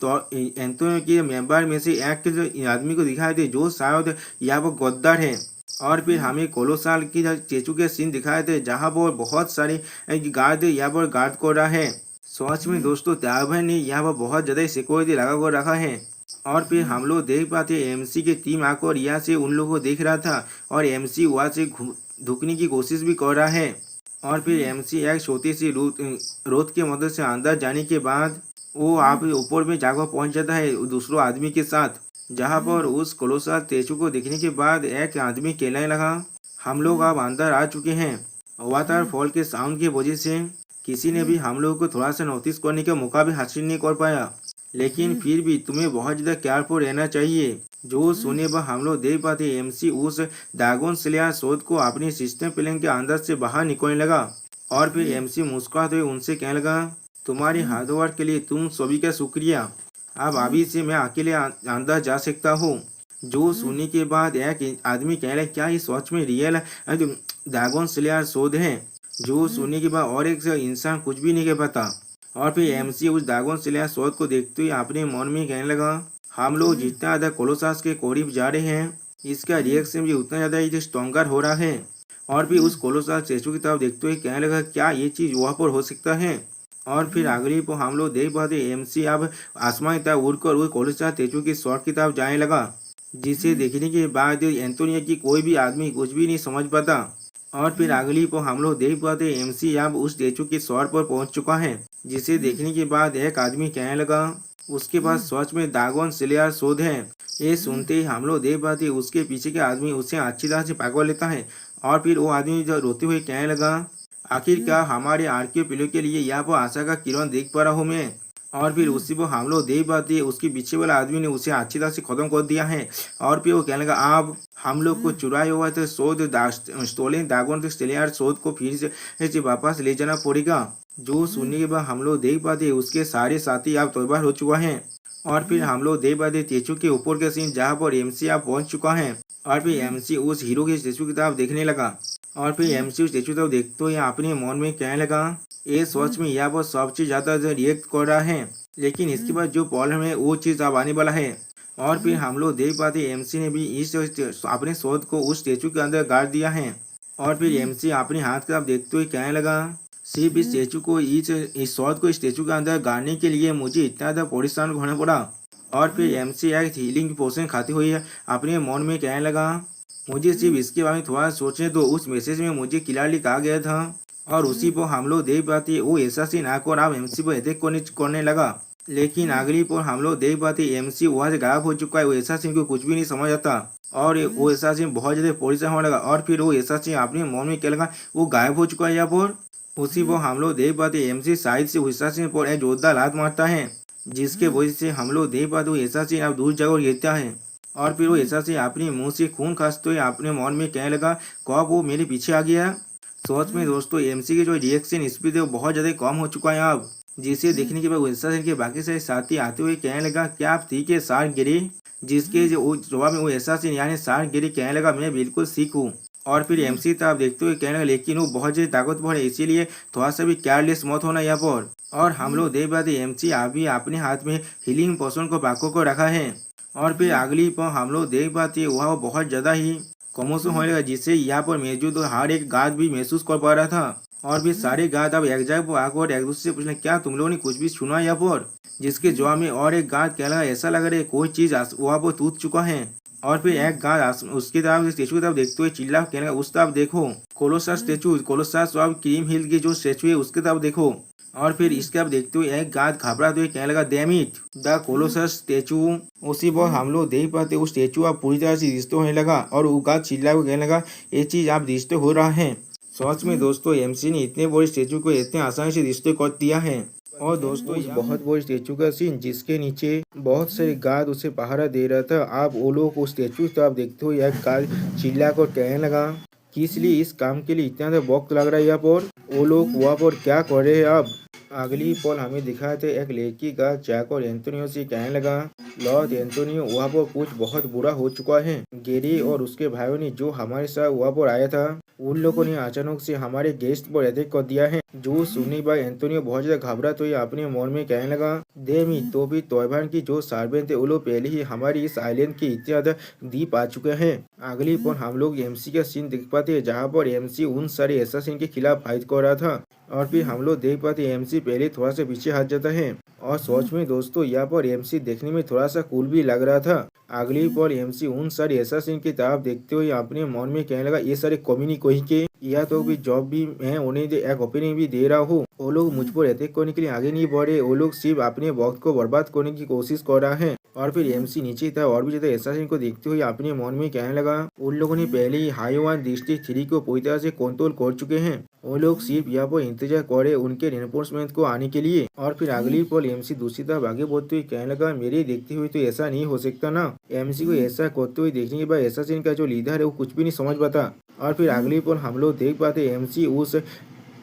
तो एंटोनियो के मेंबर में से एक आदमी को दिखाई दे जो शायद यहाँ पर गद्दार है। और फिर हमें कोलोसाल की स्टेचू के सीन दिखाए थे जहाँ पर बहुत सारे गार्ड यहाँ पर गार्ड कर रहा है। सच में दोस्तों त्यागभाई ने यहाँ पर बहुत ज्यादा सिक्योरिटी लगा कर रखा है। और फिर हम लोग देख पाते एमसी की टीम आकर यहाँ से उन लोगों को देख रहा था और एमसी वहाँ से ढुकने की कोशिश भी कर रहा है। और फिर एमसी एक छोटी सी रोड की मदद से अंदर जाने के बाद वो आप ऊपर में जाकर पहुंच जाता है दूसरों आदमी के साथ। जहां पर उस कोलोसाल स्टैचू को देखने के बाद एक आदमी कहने लगा, हम लोग अब अंदर आ चुके हैं। वाटर फॉल के साउंड की वजह से किसी ने भी हम लोग को थोड़ा सा नोटिस करने का मौका भी हासिल नहीं कर पाया। लेकिन फिर भी तुम्हें बहुत ज़्यादा केयरफुल रहना चाहिए। जो सुने पर हम लोग देख पाते एमसी उस ड्रैगन स्लेयर सोड को अपने सिस्टम प्लेन के अंदर से बाहर निकलने लगा। और फिर एमसी मुस्कुराते हुए उनसे कहने लगा, तुम्हारे हार्डवर्क के लिए तुम सभी का शुक्रिया। अब अभी से मैं अकेले अंदर जा सकता हूँ। जो सुनने के बाद एक आदमी कह रहा है, क्या ये सच में रियल ड्रैगन स्लेयर सोड है? जो सुनने के बाद और एक इंसान कुछ भी नहीं कह पाता। और फिर एमसी उस ड्रैगन स्लेयर सोड को देखते हुए अपने मन में कहने लगा, हम लोग जितना ज़्यादा कोलोसास के करीब जा रहे हैं इसका रिएक्शन भी उतना ज़्यादा ही स्ट्रॉन्गर हो रहा है। और फिर उस कोलोसास स्टैचू की तरफ देखते हुए कहने लगा, क्या ये चीज़ वहाँ पर हो सकता है? और फिर अगली पर हम लोग देख पाते एमसी अब आसमान की तरफ उड़कर उस कोलोसास स्टैचू की शॉट की तरफ जाने लगा, जिसे देखने के बाद एंटोनियो की कोई भी आदमी कुछ भी नहीं समझ पाता। और फिर अगली पर हम लोग देख पाते एमसी अब उस स्टैचू के शॉट पर पहुंच चुका है, जिसे देखने के बाद एक आदमी कहने लगा, उसके पास सच में ड्रैगन स्लेयर सोड है। ये सुनते ही हम लोग देख पाते उसके पीछे के आदमी उसे अच्छी तरह से पकड़ लेता है। और फिर वो आदमी जो रोते हुए कहने लगा, आखिरकार हमारे आर्कियोपेलागो के लिए यहाँ पर आशा का किरण देख पा रहा हूँ मैं। और फिर उसी पर हम लोग देख पाते उसके पीछे वाला आदमी ने उसे अच्छी तरह से खत्म कर दिया है। और फिर वो कहने लगा, अब हम लोग को चुराए हुआ तो स्टोलन ड्रैगन स्लेयर सोड को फिर से वापस ले जाना पड़ेगा। जो सुनने के बाद हम लोग देख पाते उसके सारे साथी अब तैयार हो चुका है। और फिर हम लोग देख पाते स्टैचू के ऊपर का सीन जहाँ पर एमसी अब पहुंच चुका है। और फिर एमसी उस हीरो के स्टैचू की तरफ देखने लगा। और फिर एमसी उस स्टैचू तरफ देखते हुए अपने मन में कहने लगा, ये सच में यहाँ पर सबसे ज़्यादा रिएक्ट कर रहा है, लेकिन इसके बाद जो प्रॉब्लम है वो चीज़ अब आने वाला है। और फिर हम लोग देख पाते एमसी ने भी इस अपने शोध को उस स्टैचू के अंदर गाड़ दिया है। और फिर एमसी अपने हाथ की तरफ देखते हुए कहने लगा, सिर्फ इस स्टैचू को इस शॉट को स्टैचू के अंदर गाड़ने के लिए मुझे इतना ज़्यादा परेशान होना पड़ा। और फिर एमसी एक हीलिंग पोशन खाते हुए अपने मन में कहने लगा, मुझे सिर्फ इसके बारे में थोड़ा सोचने दो। उस मैसेज में मुझे क्लियरली कहा गया था। और उसी पर हम लोग देख पाते वो ऐसा सीन आकर अब एमसी पर अटैक करने लगा। लेकिन अगली पर हम लोग देख पाते एमसी वहाँ से गायब हो चुका है। वो ऐसा सीन को कुछ भी नहीं समझ आता और वो ऐसा सीन बहुत ज़्यादा परेशान होने लगा। और फिर वो ऐसा सीन अपने मन में क्या लगा, वो गायब हो चुका है यहाँ पर। उसी पर हम लोग देख पाते एमसी साइड से ऐसा सीन पर एक जोरदार लात मारता है, जिसके वजह से हम लोग देख पाते वो ऐसा सीन अब दूर जगह गिरता है। और फिर वो ऐसा से अपने मुंह से खून खांसते हुए अपने मन में कहने लगा, कब वो मेरे पीछे आ गया। सच में दोस्तों एमसी की जो रिएक्शन स्पीड है वो बहुत ज़्यादा कम हो चुका है अब, जिसे देखने के बाद ऐसा के बाकी सारे साथी आते हुए कहने लगा, क्या आप ठीक है सार गिरी? जिसके जो जवाब में वो ऐसा से यानी सार गिरी कहने लगा, मैं बिल्कुल ठीक हूँ। और फिर एमसी तो आप देखते हुए कहने लगा, लेकिन वो बहुत ज़्यादा ताकतवर है, इसीलिए थोड़ा सा भी केयरलेस मत होना यहाँ पर। और हम लोग देख पाते एमसी अभी अपने हाथ में हीलिंग पोशन को बाकों को रखा है। और फिर अगली पर हम लोग देख पाते वह बहुत ज़्यादा ही कमोशन होने लगा, जिससे यहाँ पर मौजूद हर एक गार्ड भी महसूस कर पा रहा था। और फिर सारे गार्ड अब एक जगह पर आकर एक दूसरे से पूछने, क्या तुम लोगों ने कुछ भी सुना यहाँ पर? जिसके जवाब में और एक गार्ड कहने लगा, ऐसा लग रहा है कोई चीज़ वहाँ पर टूट चुका है। और फिर एक गार्ड उसकी तरफ स्टेचू की तरफ देखते हुए चिल्ला कहने लगा उस तरफ देखो, कोलोसस स्टेचू, कोलोसस और क्रीम हिल की जो स्टेचू है उसकी तरफ देखो। और फिर इसके अब देखते हुए एक गार्ड घबराते हुए कहने लगा damn it, the Colossus statue. उसी वक्त हम लोग देख पाते वो स्टेचू अब पूरी तरह से डिस्ट्रॉय होने लगा और वो गार्ड चिल्ला के कहने लगा ये चीज आप डिस्ट्रॉय हो रहा है। सच में दोस्तों एमसी ने इतने बड़े स्टेचू को इतने आसानी से डिस्ट्रॉय कर दिया है। और दोस्तों उस बहुत बड़े स्टेचू का सीन जिसके नीचे बहुत सारे गार्ड उसे पहरा दे रहा था, आप वो लोग उस स्टेचू तो आप देखते हो एक गार्ड चिल्ला कर कहने लगा किस लिए इस काम के लिए इतना ज़्यादा वक्त लग रहा है यहाँ पर, वो लोग वहाँ पर क्या कर रहे हैं। अब अगली पल हमें दिखाए थे एक लड़की का जाकर एंटोनियो से कहने लगा लॉर्ड एंटोनियो वहाँ पर कुछ बहुत बुरा हो चुका है। गेरी और उसके भाइयों ने जो हमारे साथ वहाँ पर आया था उन लोगों ने अचानक से हमारे गेस्ट पर अटैक कर दिया है। जो सुनने पर एंटोनियो बहुत ज्यादा घबरा तो ये अपने मन में कहने लगा देमी तो भी तोयबान की जो सार्वेंट थे वो लोग पहले ही हमारी इस आइलैंड के इतने ज्यादा द्वीप आ चुके हैं। अगली पर हम लोग एमसी का सीन देख पाते हैं जहाँ पर एमसी उन सारे एसासिन के खिलाफ फाइट कर रहा था और फिर हम लोग देख पाते एमसी पहले थोड़ा सा पीछे हट जाता है। और सोच में दोस्तों यहाँ पर एमसी देखने में थोड़ा सा कूल भी लग रहा था। अगली पर एमसी उन सारे एसासिन की तरफ देखते हुए अपने मन में कहने लगा ये सारे कम्युनी कोई के या तो भी जॉब भी मैं उन्हें एक ओपिनियन भी दे रहा हूँ, वो लोग मुझ पर अटैक करने के लिए आगे नहीं बढ़े, वो लोग सिर्फ अपने वक्त को बर्बाद करने की कोशिश कर रहा है। और फिर एमसी नीचे था और भी ज्यादा एसासिन को देखते हुए अपने मन में कहने लगा उन लोगों ने पहले ही हाईवान डिस्ट्रिक्ट 3 को पूरी तरह से कंट्रोल कर चुके हैं, वो लोग सिर्फ यहाँ पर इंतजार करे उनके रेनफोर्समेंट को आने के लिए। और फिर अगली पल एमसी दूसरी तरफ आगे बढ़ते हुए कहने लगा मेरे देखते हुए तो ऐसा नहीं हो सकता ना। एमसी को ऐसा करते हुए देखने के बाद एसासिन का जो लीडर है वो कुछ भी नहीं समझ पाता। और फिर अगली पल हम लोग देख पाते एमसी उस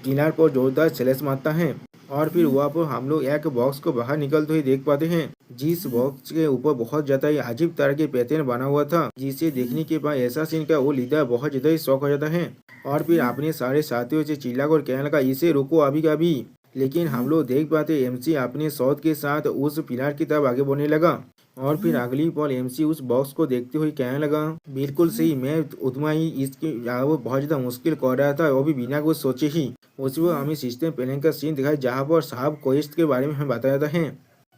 किनार पर जोरदार स्लैश मारता है और फिर वहाँ पर हम लोग एक बॉक्स को बाहर निकलते हुए देख पाते हैं जिस बॉक्स के ऊपर बहुत ज्यादा ही अजीब तरह के पैटर्न बना हुआ था, जिसे देखने के बाद एसासिन का वो लीडर बहुत ज्यादा ही शौक हो जाता है और फिर अपने सारे साथियों से चिल्लाकर कहने लगा इसे रोको अभी का अभी। लेकिन हम लोग देख पाते एमसी अपने शॉट के साथ उस पिलर की तरफ आगे बढ़ने लगा और फिर अगली पल एमसी उस बॉक्स को देखते हुए कहने लगा बिल्कुल सही, मैं उतना ही इसकी वो बहुत ज्यादा मुश्किल कर रहा था वो भी बिना कुछ सोचे ही। उसी वक्त हमें सिस्टम प्लानिंग का सीन दिखाया जहाँ पर साहब क्वेस्ट के बारे में हमें बताया जाता है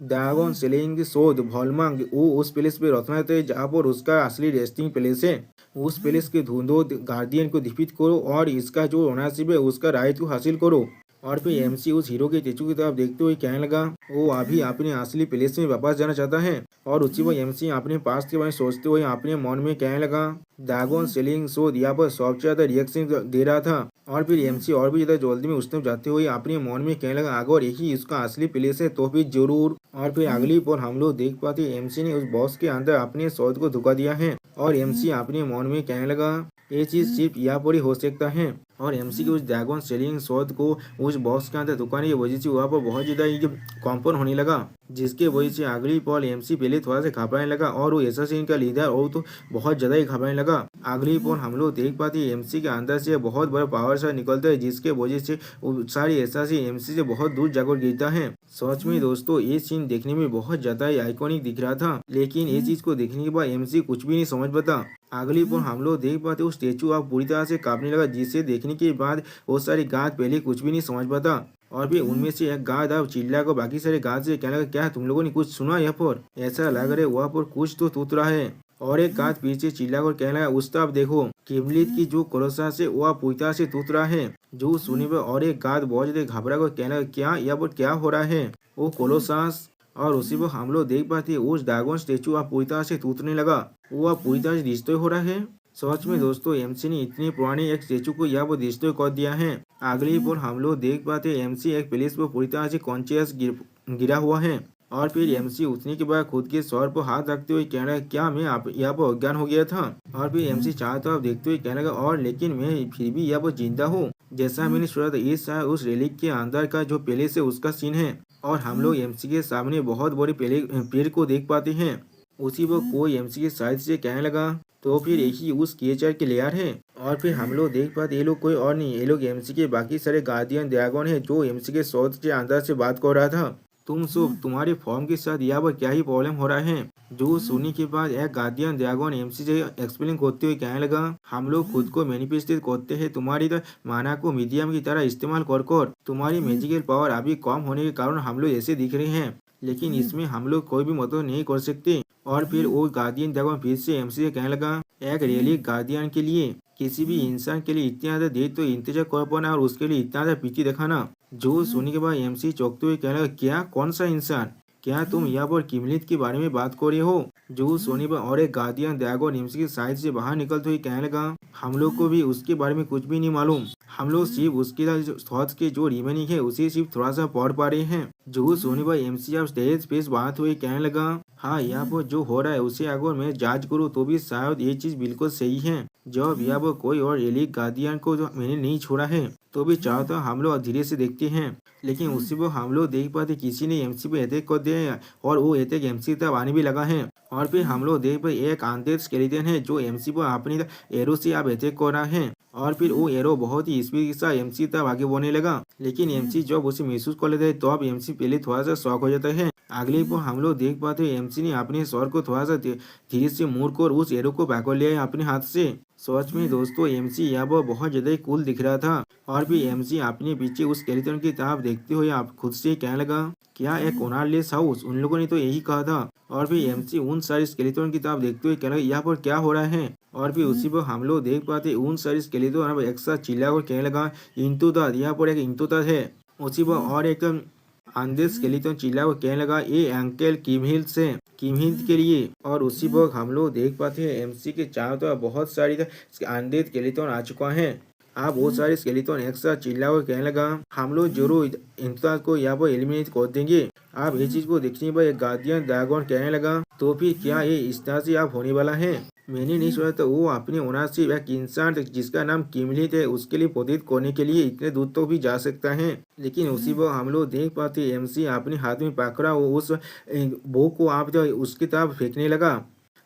ड्रैगन स्लेइंग शोध भोलमांग वो उस प्लेस पे रखना थे जहाँ पर उसका असली रेस्टिंग प्लेस है। उस प्लेस के ढूंढो गार्डियन को डिफीट करो और इसका जो ओनरशिप है उसका राइट को हासिल करो। और फिर एमसी उस हीरो के स्टेचू की तरफ देखते हुए कहने लगा वो अभी अपने असली प्लेस में वापस जाना चाहता है। और उसी वक्त एमसी अपने पास के बारे में सोचते हुए अपने मन में कहने लगा ड्रैगन सेलिंग शो यहाँ पर सबसे ज्यादा रिएक्शन दे रहा था। और फिर एमसी और भी ज्यादा जल्दी में उसने जाते हुए अपने मन में कहने लगा अगर यही उसका असली प्लेस है तो भी जरूर। और फिर अगली पर हम लोग देख पाते एमसी ने उस बॉक्स के अंदर अपने शॉट को धोखा दिया है और एमसी अपने मन में कहने लगा ये चीज सिर्फ यहाँ पर ही हो सकता है। और एमसी के उस ड्रैगन सेलिंग शॉट को उस बॉक्स के अंदर दुकान की वजह से वहाँ पर बहुत ज्यादा कॉम्पन होने लगा, जिसके वजह से अगली पल एमसी पहले थोड़ा सा घबराने लगा और वो एसासिन का लीडर और तो बहुत ज्यादा ही घबराने लगा। अगली पल हम लोग देख पाते एमसी के अंदर से बहुत बड़ा पावर सा निकलता है जिसके वजह से सारी एसासिन एमसी से बहुत दूर जाकर गिरता है। सच में दोस्तों ये सीन देखने में बहुत ज्यादा ही आइकॉनिक दिख रहा था, लेकिन ये चीज को देखने के बाद एमसी कुछ भी नहीं समझ पाता। अगली पर हम लोग देख पाते वो स्टेचू अब पूरी तरह से कांपने लगा, जिसे देखने के बाद वो सारी गार्ड पहले कुछ भी नहीं समझ पाता। और फिर उनमें से एक गार्ड अब चिल्ला को बाकी सारे गार्ड से कहने लगा क्या तुम लोगों ने कुछ सुना यहाँ पर, ऐसा लग रहा है वहाँ पर कुछ तो टूट रहा है। और एक गार्ड पीछे चिल्ला कर कहने लगा उस तरफ देखो किमलित की जो कोलोसा से वह पूरी तरह से टूट रहा है। जो सुने पर और एक गार्ड बहुत ज्यादा घबरा कर कहने लगा क्या यहाँ पर क्या हो रहा है वो कोलोसास। और उसी पर हम लोग देख पाते उस ड्रैगन स्टेचू अब पूरी तरह से टूटने लगा, वो अब पूरी तरह से डिस्ट्रॉय हो रहा है। सच में दोस्तों एमसी ने इतने पुराने एक स्टेचू को यहाँ पर डिस्ट्रॉय कर दिया है। अगली पर हम लोग देख पाते एमसी एक प्लेस पर पूरी तरह से कॉन्शियस गिरा हुआ है और फिर एमसी उठने के बाद खुद के सर पर हाथ रखते हुए कह रहा है क्या मैं यहाँ पर अज्ञान हो गया था। और फिर एमसी चारों तरफ देखते हुए कहने लगा और लेकिन मैं फिर भी यहाँ पर जिंदा हूँ, जैसा मैंने सुना था इस उस रेलिक के अंदर का जो प्लेस है उसका सीन है। और हम लोग एमसी के सामने बहुत बड़े पेड़ को देख पाते हैं। उसी वक्त कोई एमसी के साइड से कहने लगा तो फिर यही उस केचर के लेयर है। और फिर हम लोग देख पाते ये लोग कोई और नहीं, ये लोग एमसी के बाकी सारे गार्डियन ड्रैगन है जो एमसी के शॉट के अंदर से बात कर रहा था। तुम सब तुम्हारे फॉर्म के साथ यहाँ पर क्या ही प्रॉब्लम हो रहा है। जो सुनने के बाद एक गार्डियन ड्रैगन एमसी से एक्सप्लेन करते हुए कहने लगा हम लोग खुद को मैनिफेस्टेट करते हैं तुम्हारी माना को मीडियम की तरह इस्तेमाल कर तुम्हारी मैजिकल पावर अभी कम होने के कारण हम लोग ऐसे दिख रहे हैं। लेकिन इसमें हम लोग कोई भी मदद नहीं कर सकते। और फिर वो गार्डियन ड्रैगन फिर से एमसी से कहने लगा, एक रियली गार्डियन के लिए किसी भी इंसान के लिए इतना ज्यादा देर तो इंतजार कर पाना और उसके लिए इतना ज्यादा पीछे दिखाना। जो सुनने के बाद एमसी चौंकते हुए कहने लगा, क्या? कौन सा इंसान? क्या तुम यहाँ पर किमलित के बारे में बात कर रहे हो? जो सोनी पर और एक गार्डियन ड्रैगन एमसी के साइड से बाहर निकलते हुए कहने लगा, हम लोग को भी उसके बारे में कुछ भी नहीं मालूम। हम लोग सिर्फ उसके थॉट्स के जो रिमेनिंग है उसे सिर्फ थोड़ा सा पढ़ पा रहे हैं। जो सोनी पर एमसी अब स्टेज पे बात हुई कहने लगा, हाँ यहाँ पर जो हो रहा है उसे अगर मैं जांच करूँ तो भी शायद ये चीज बिल्कुल सही है। जब यहाँ पर कोई और एलिट गार्डियन को जो मैंने नहीं छोड़ा है तो भी चाहो तो हम लोग धीरे से देखते हैं। लेकिन उसी पर हम लोग देख पाते किसी ने एमसी पे अटैक कर दिया है और वो अटैक एमसी तक आने भी लगा है। और फिर हम लोग देख पाए एक अनडेड स्केलेटन है जो एमसी पर अपनी एरो से आप अटैक कर रहा है। और फिर वो एरो बहुत ही स्पीड के साथ एमसी तक आगे बढ़ने लगा। लेकिन एमसी जब उसे महसूस कर लेता है तो अब एमसी पहले थोड़ा सा शॉक हो जाता है। अगले पर हम लोग देख पाते हैं एमसी ने अपने सर को थोड़ा सा धीरे से मोड़ कर उस एरो को पकड़ लिया है अपने हाथ से। सच में दोस्तों एमसी यहाँ पर बहुत ज्यादा कूल दिख रहा था। और भी एमसी अपने पीछे उस स्केलेटन की तरफ देखते हुए आप खुद से कहने लगा, क्या एक ओनरलेस हाउस? उन लोगों ने तो यही कहा था। और भी एमसी उन सारे स्केलेटन की तरफ देखते हुए कहने लगा, यहाँ पर क्या हो रहा है? और भी उसी पर हम लोग देख पाते उन सारे स्केलेटन एक साथ चिल्ला कर कहने लगा, इंतुदाद, यहाँ पर एक इंतुदाद है। उसी पर और एक अंधे स्केलेटन चिल्ला कर कहने लगा, ये अंकल किमहिल से किमहिल के लिए। और उसी वक्त हम लोग देख पाते हैं एमसी के चारों तरफ बहुत सारी अंधे स्केलेटन आ चुका है। आप बहुत सारे स्केलेटन एक साथ चिल्ला कर कहने लगा, हम लोग जरूर इंतजार को यहाँ पर एलिमिनेट कर देंगे। आप ये चीज को देखने पर एक गार्डियन ड्रैगन कहने लगा, तो फिर क्या ये इस तरह से आप होने वाला है? मैंने नहीं सोचा था वो अपने ओनरशिप एक इंसान जिसका नाम किमलित है उसके लिए प्रोटेक्ट करने के लिए इतने दूर तो भी जा सकता है। लेकिन उसी पर हम लोग देख पाते एमसी अपने हाथ में पकड़ा वो उस बो को आप जो उसकी तरफ फेंकने लगा।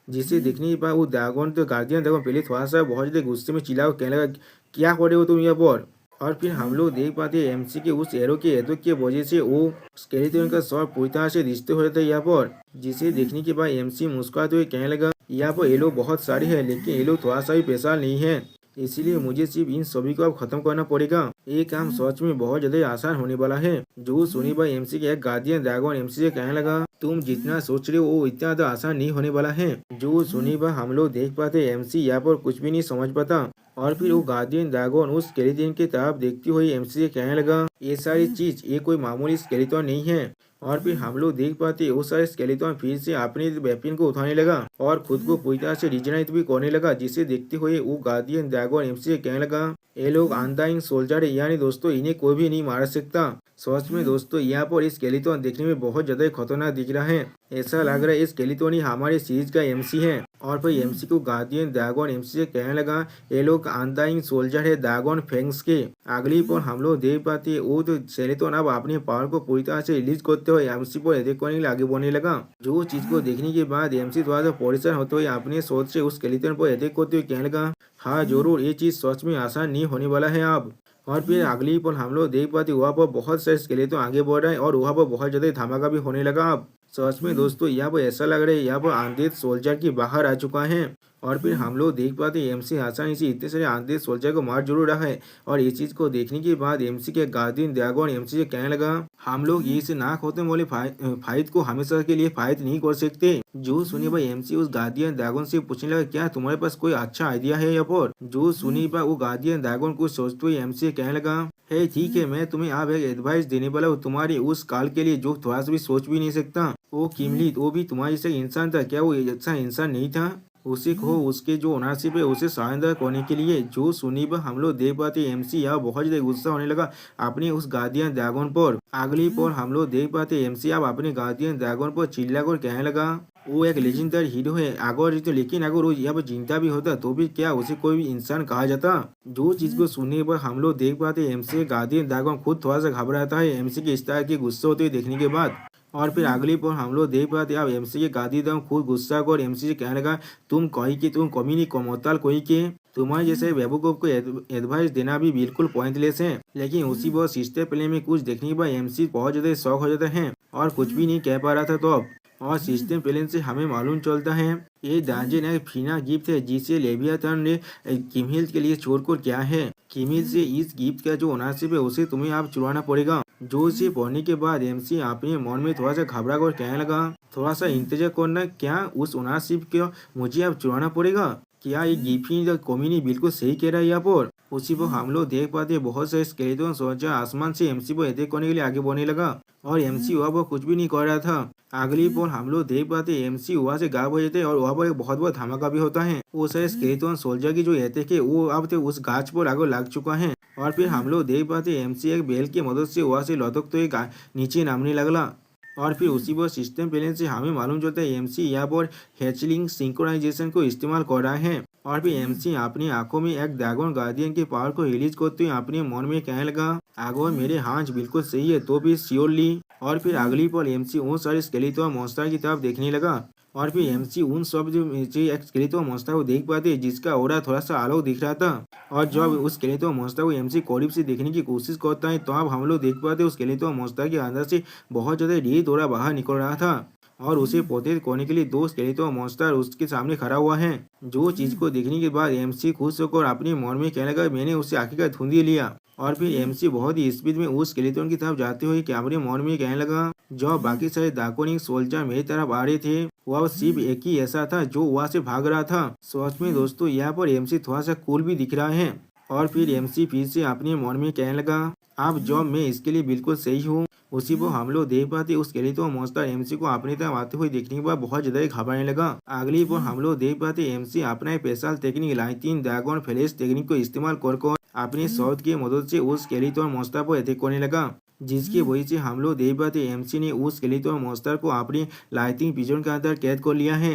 जिसे देखने के बाद वो ड्रैगन तो गार्डियन ड्रैगन पहले थोड़ा सा बहुत ज्यादा गुस्से में चिल्ला कर कहने लगा, क्या कर रहे हो तुम यहाँ पर? और फिर हम लोग देख पाते हैं एमसी के उस एरो के अटैक की वजह से वो स्केलेटन का सर पूरी तरह से रिश्ते हो जाता है यहाँ पर। जिसे देखने के बाद एमसी मुस्कुराते हुए कहने लगा, यहाँ पर ये लोग बहुत सारे हैं लेकिन ये लोग थोड़ा सा भी पैसा नहीं है, इसीलिए मुझे सिर्फ इन सभी को अब खत्म करना पड़ेगा। ये काम सच में बहुत ज्यादा आसान होने वाला है। जो सुनी भाई एमसी के एक गार्डियन ड्रैगन एमसी से कहने लगा, तुम जितना सोच रहे हो वो इतना ज्यादा आसान नहीं होने वाला है। जो सुनी भाई हम लोग देख पाते एमसी यहाँ पर कुछ भी नहीं समझ पाता। और फिर वो गार्डियन ड्रैगन उस स्केलेटन की तरफ देखती हुई एमसी से कहने लगा, ये सारी चीज ये कोई मामूली स्केलेटन नहीं है। और फिर हम लोग देख पाते वो सारे स्केलेटन फिर से अपने वेपन को उठाने लगा और खुद को पूरी तरह से रिजनरेट भी करने लगा। जिसे देखते हुए वो गार्डियन ड्रैगन एमसी से कहने लगा, ये लोग अनडाइंग सोल्जर है, यानी दोस्तों इन्हें कोई भी नहीं मार सकता। सच में दोस्तों यहाँ पर इस स्केलेटन देखने में बहुत ज्यादा खतरनाक दिख रहा है। ऐसा लग रहा है इस स्केलेटन ही हमारे सीरीज का एमसी है। और फिर एमसी को गार्डियन ड्रैगन एमसी से कहने लगा, ये लोग अनडाइंग सोल्जर है ड्रैगन फैंग्स के। अगली पर हम लोग देख पाते वो तो स्केलेटन अब अपने पावर को पूरी तरह से रिलीज करते हुए एमसी पर अटैक करने के लिए आगे बढ़ने लगा। जो चीज को देखने के बाद एमसी थोड़ा सा परेशान होते हुए अपने सोच से उस स्केलेटन पर अटैक करते हुए कहने लगा, हाँ जरूर, ये चीज सच में आसान नहीं होने वाला है अब। और फिर अगली पर हम लोग देख पाते वहाँ पर बहुत सारे स्केलेटन आगे बढ़ रहे हैं और वहाँ पर बहुत ज्यादा धमाका भी होने लगा। अब सच में दोस्तों यहाँ पर ऐसा लग रहा है यहाँ पर अनडेड सोल्जर की बाहर आ चुका है। और फिर हम लोग देख पाते एमसी आसानी से इतने सारे अनडेड सोल्जर को मार जरूर रहा है। और ये चीज को देखने के बाद एमसी के गार्डियन ड्रैगन एमसी से कहने लगा, हम लोग ये से ना होते वाले फाइट को हमेशा के लिए फाइट नहीं कर सकते। जो सुनी भाई एमसी उस गार्डियन ड्रैगन से पूछने लगा, क्या तुम्हारे पास कोई अच्छा आइडिया है यहाँ पर? जो सुनी भाई वो गार्डियन ड्रैगन को सोचते हुए एमसी कहने लगा, हे ठीक है, मैं तुम्हें आप एक एडवाइस देने वाला हूँ तुम्हारी उस काल के लिए जो थोड़ा सा भी सोच भी नहीं सकता। वो किमलित वो भी तुम्हारे जैसा इंसान था, क्या वो अच्छा इंसान नहीं था? उसी को उसके जो ओनरशिप है उसे सरेंडर करने के लिए। जो सुनी पर हम लोग देख पाते एमसी यहाँ बहुत ज्यादा गुस्सा होने लगा अपने उस गार्डियन ड्रैगन पर। अगली पर हम लोग देख पाते एमसी अब अपने गार्डियन ड्रैगन पर चिल्ला कर कहने लगा, वो एक लेजेंडरी हीरो है अगर तो, लेकिन अगर वो यहाँ पर जिंदा भी होता तो भी क्या उसे कोई भी इंसान कहा जाता? जो चीज को सुनने पर हम लोग देख पाते एमसी गार्डियन ड्रैगन खुद थोड़ा सा घबराता है एमसी के इस तरह के गुस्से होते हुए देखने के बाद। और फिर अगली पर हम लोग देख पाते अब एमसी के गार्डियन खुद गुस्सा कर एमसी से कहने लगा, तुम कही कि तुम कमी नहीं कमोताल कोई के तुम्हारे जैसे बेवकूफ को एडवाइस देना भी बिल्कुल पॉइंटलेस है। लेकिन उसी पर सिस्टर प्ले में कुछ देखने के बाद एमसी बहुत ज्यादा शौक हो जाता है और कुछ भी नहीं कह पा रहा था। तो अब और सिस्टम प्लेन से हमें मालूम चलता है ये डांजन एक फीना गिफ्ट है जिसे लेवियाथन ने किमहिल के लिए छोड़कर क्या है। किमहिल से इस गिफ्ट का जो ओनरशिप है उसे तुम्हें आप चुराना पड़ेगा। जो इसे पढ़ने के बाद एमसी अपने मन में थोड़ा सा घबरा कर कहने लगा, थोड़ा सा इंतजार करना, क्या उस ओनरशिप को मुझे अब चुराना पड़ेगा? क्या ये गिफिन कमीनी बिल्कुल सही कह रहा है यहाँ पर? उसी पर हम लोग देख पाते बहुत सारे स्केलेटन सोल्जर आसमान से एमसी को अटैक करने के लिए आगे बढ़ने लगा और एमसी वहाँ पर कुछ भी नहीं कर रहा था। अगली पल हम लोग देख पाते एमसी वहाँ से गायब हो जाते हैं और वहाँ पर एक बहुत बड़ा धमाका भी होता है। वो सारे स्केलेटन सोल्जर की जो अटैक है वो अब तक उस गाछ पर आगे लग चुका है और फिर हम लोग देख पाते एमसी एक बेल की मदद से वहाँ से लटकते हुए नीचे नामने लगला और फिर उसी पर सिस्टम प्लेन से हमें मालूम चलता है एमसी यहाँ पर हैचलिंग सिंक्रोनाइजेशन को इस्तेमाल कर रहा है और फिर एमसी अपनी आंखों में एक ड्रैगन गार्डियन के पावर को रिलीज करते हुए अपने मन में कहने लगा, अगर मेरे हाथ बिल्कुल सही है तो भी श्योरली। और फिर अगली पल एमसी उन सारे स्केलेटन मॉन्स्टर की तरफ देखने लगा और फिर एमसी उन सब जो एक स्केलेटन मॉन्स्टर को देख पाते जिसका ओरा थोड़ा सा अलग दिख रहा था और जब उस स्केलेटन मॉन्स्टर को एमसी करीब से देखने की कोशिश करता है तो अब हम लोग देख पाते उस स्केलेटन मॉन्स्टर के अंदर से बहुत ज्यादा रेत ओरा बाहर निकल रहा था और उसे प्रोटेक्ट करने के लिए दो स्केलेटन मॉन्स्टर उसके सामने खड़ा हुआ है। जो चीज को देखने के बाद एमसी खुश होकर अपने मन में कहने लगा, मैंने उसे आखिरकार ढूंढ ही लिया। और फिर एमसी बहुत ही स्पीड में उस स्केलेटन की तरफ जाते हुए अपने मन में कहने लगा, जो बाकी सारे ड्रैकोनिक सोल्जर मेरी तरफ आ रहे थे वह सिर्फ एक ही ऐसा था जो वहां से भाग रहा था। सच में दोस्तों यहाँ पर एमसी थोड़ा सा कूल भी दिख रहा है। और फिर एमसी फिर से अपने मन में कहने लगा, अब जब मैं इसके लिए बिल्कुल सही हूँ। उसी को हम लोग देख पाते उस स्केलेटन मॉन्स्टर एमसी को अपनी तरफ आते हुए देखने के बाद बहुत ज्यादा घबराने लगा। अगली पर हम लोग देख पाते एमसी अपना special technique lighting dragon flash technique को इस्तेमाल कर अपनी शॉट की मदद से उस स्केलेटन मॉन्स्टर पर अटैक करने लगा, जिसकी वजह से हम लोग देख पाते एमसी ने उस स्केलेटन मॉन्स्टर को अपनी लाइटिंग पिजन के अंदर कैद कर लिया है।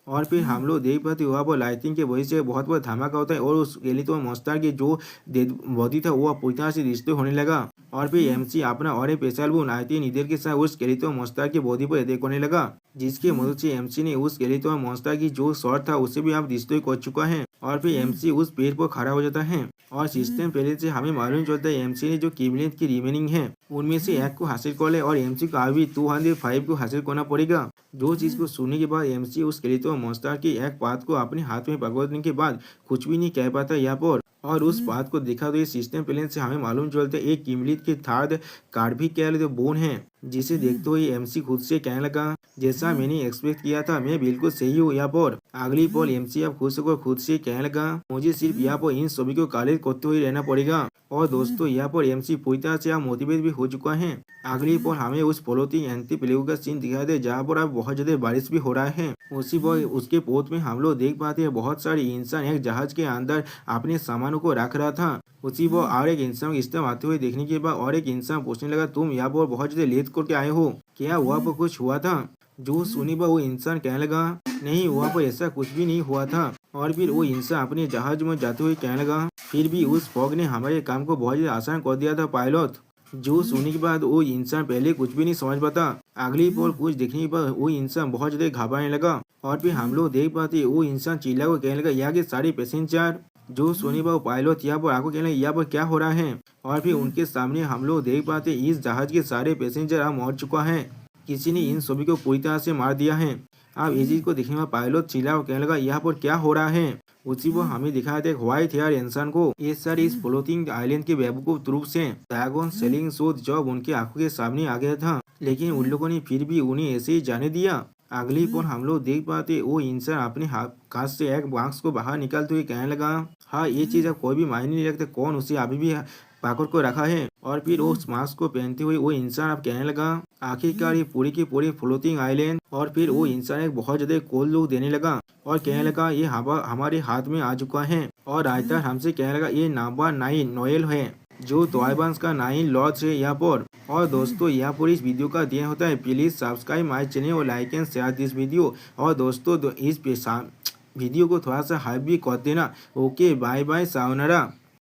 और फिर हम लोग देख पाते वहाँ पर लाइटिंग के वजह से बहुत बड़ा धमाका होता है और उस स्केलेटन मॉन्स्टर की जो बॉडी था वो पूरी तरह से डिस्ट्रॉय होने लगा और फिर एमसी अपना और एक स्पेशल वो लाइटिंग नीडल के साथ उस स्केलेटन मॉन्स्टर की बॉडी पर अटैक करने लगा, जिसकी मदद से एमसी ने उस स्केलेटन मॉन्स्टर की जो शॉट था उसे भी आप डिस्ट्रॉय कर चुका है। और फिर एमसी उस पेड़ पर खड़ा हो जाता है और सिस्टम पहले से हमें मालूम चलता है एमसी ने जो किबलेट की रिमेनिंग है उनमें से एक को हासिल कर ले और एमसी को अभी 205 को हासिल करना पड़ेगा। जो चीज को सुनने के बाद एमसी उस स्केलेटन मॉन्स्टर की एक बात को अपने हाथ में पकड़ने के बाद कुछ भी नहीं कह पाता यहाँ पर और उस बात को देखा तो ये सिस्टम प्लेन से हमें मालूम चलता है एक किमलित के थर्ड कार्बिकल जो बोन है, जिसे देखते हुए एमसी खुद से कहने लगा, जैसा मैंने एक्सपेक्ट किया था मैं बिल्कुल सही हूँ यहाँ पर। अगली पल एमसी अब खुश होकर खुद से कहने लगा, मुझे सिर्फ यहाँ पर इन सभी को कलेक्ट करते हुए रहना पड़ेगा। और दोस्तों यहाँ पर एमसी पूरी तरह से मोटिवेट भी हो चुका है। अगली पल हमें उस फ्लोटिंग एंटी प्लेगो का सीन दिखाई दे जहाँ पर अब बहुत ज्यादा बारिश भी हो रहा है। उसी पर उसके पोत में हम लोग देख पाते हैं बहुत सारे इंसान एक जहाज के अंदर अपने सामानों को रख रहा था। उसी पर और एक इंसान इस तरह आते हुए देखने के बाद और एक इंसान पूछने लगा, तुम यहाँ पर बहुत ज्यादा लेट करके आए हो, क्या वहाँ पर कुछ हुआ था? जो सुनी पर वो इंसान कहने लगा, नहीं वहाँ पर ऐसा कुछ भी नहीं हुआ था। और फिर वो इंसान अपने जहाज में जाते हुए कहने लगा, फिर भी उस फॉग ने हमारे काम को बहुत ज्यादा आसान कर दिया था पायलट। जो सुनने के बाद वो इंसान पहले कुछ भी नहीं समझ पाता। अगली पल कुछ देखने के बाद वो इंसान बहुत ज्यादा घबराने लगा और फिर हम लोग देख पाते वो इंसान चिल्ला को कहने लगा, यहाँ के सारे पैसेंजर। जो सुनी पर पायलट यहाँ पर आको कहने यहाँ पर क्या हो रहा है। और फिर उनके सामने हम लोग देख पाते इस जहाज के सारे पैसेंजर अब मर चुका है, किसी ने इन सभी को पूरी तरह से मार दिया है। अब ये चीज को देखने में पायलट चिल्ला और कहने लगा, यहाँ पर क्या हो रहा है। उसी पर हमें दिखाया था एक व्हाइट हेयर इंसान को। ये सर इस फ्लोटिंग आइलैंड के बेवकूफ रूप से ड्रैगन सेलिंग शोध जब उनके आंखों के सामने आ गया था, लेकिन उन लोगों ने फिर भी उन्हें ऐसे ही जाने दिया। अगली पल हम लोग देख पाते वो इंसान अपने हाथ से एक बॉक्स को बाहर निकालते हुए कहने लगा, हाँ ये चीज अब कोई भी मायने नहीं रखता कौन उसे अभी भी पकड़ को रखा है। और फिर उस मास्क को पहनते हुए वो इंसान अब कहने लगा, आखिरकार ये पूरी की पूरी फ्लोटिंग आइलैंड। और फिर वो इंसान एक बहुत ज्यादा कोल्ड लुक देने लगा और कहने लगा, ये हवा हमारे हाथ में आ चुका है। और आज तक हमसे कहने लगा, ये नंबर 9 नोएल है जो टॉयबंस का 9 लॉज है यहाँ पर। और दोस्तों यहाँ पर इस वीडियो का ध्यान होता है, प्लीज सब्सक्राइब माय चैनल और like and share this video. और दोस्तों इस वीडियो को थोड़ा सा हाइप भी कर देना। Okay bye bye sayonara.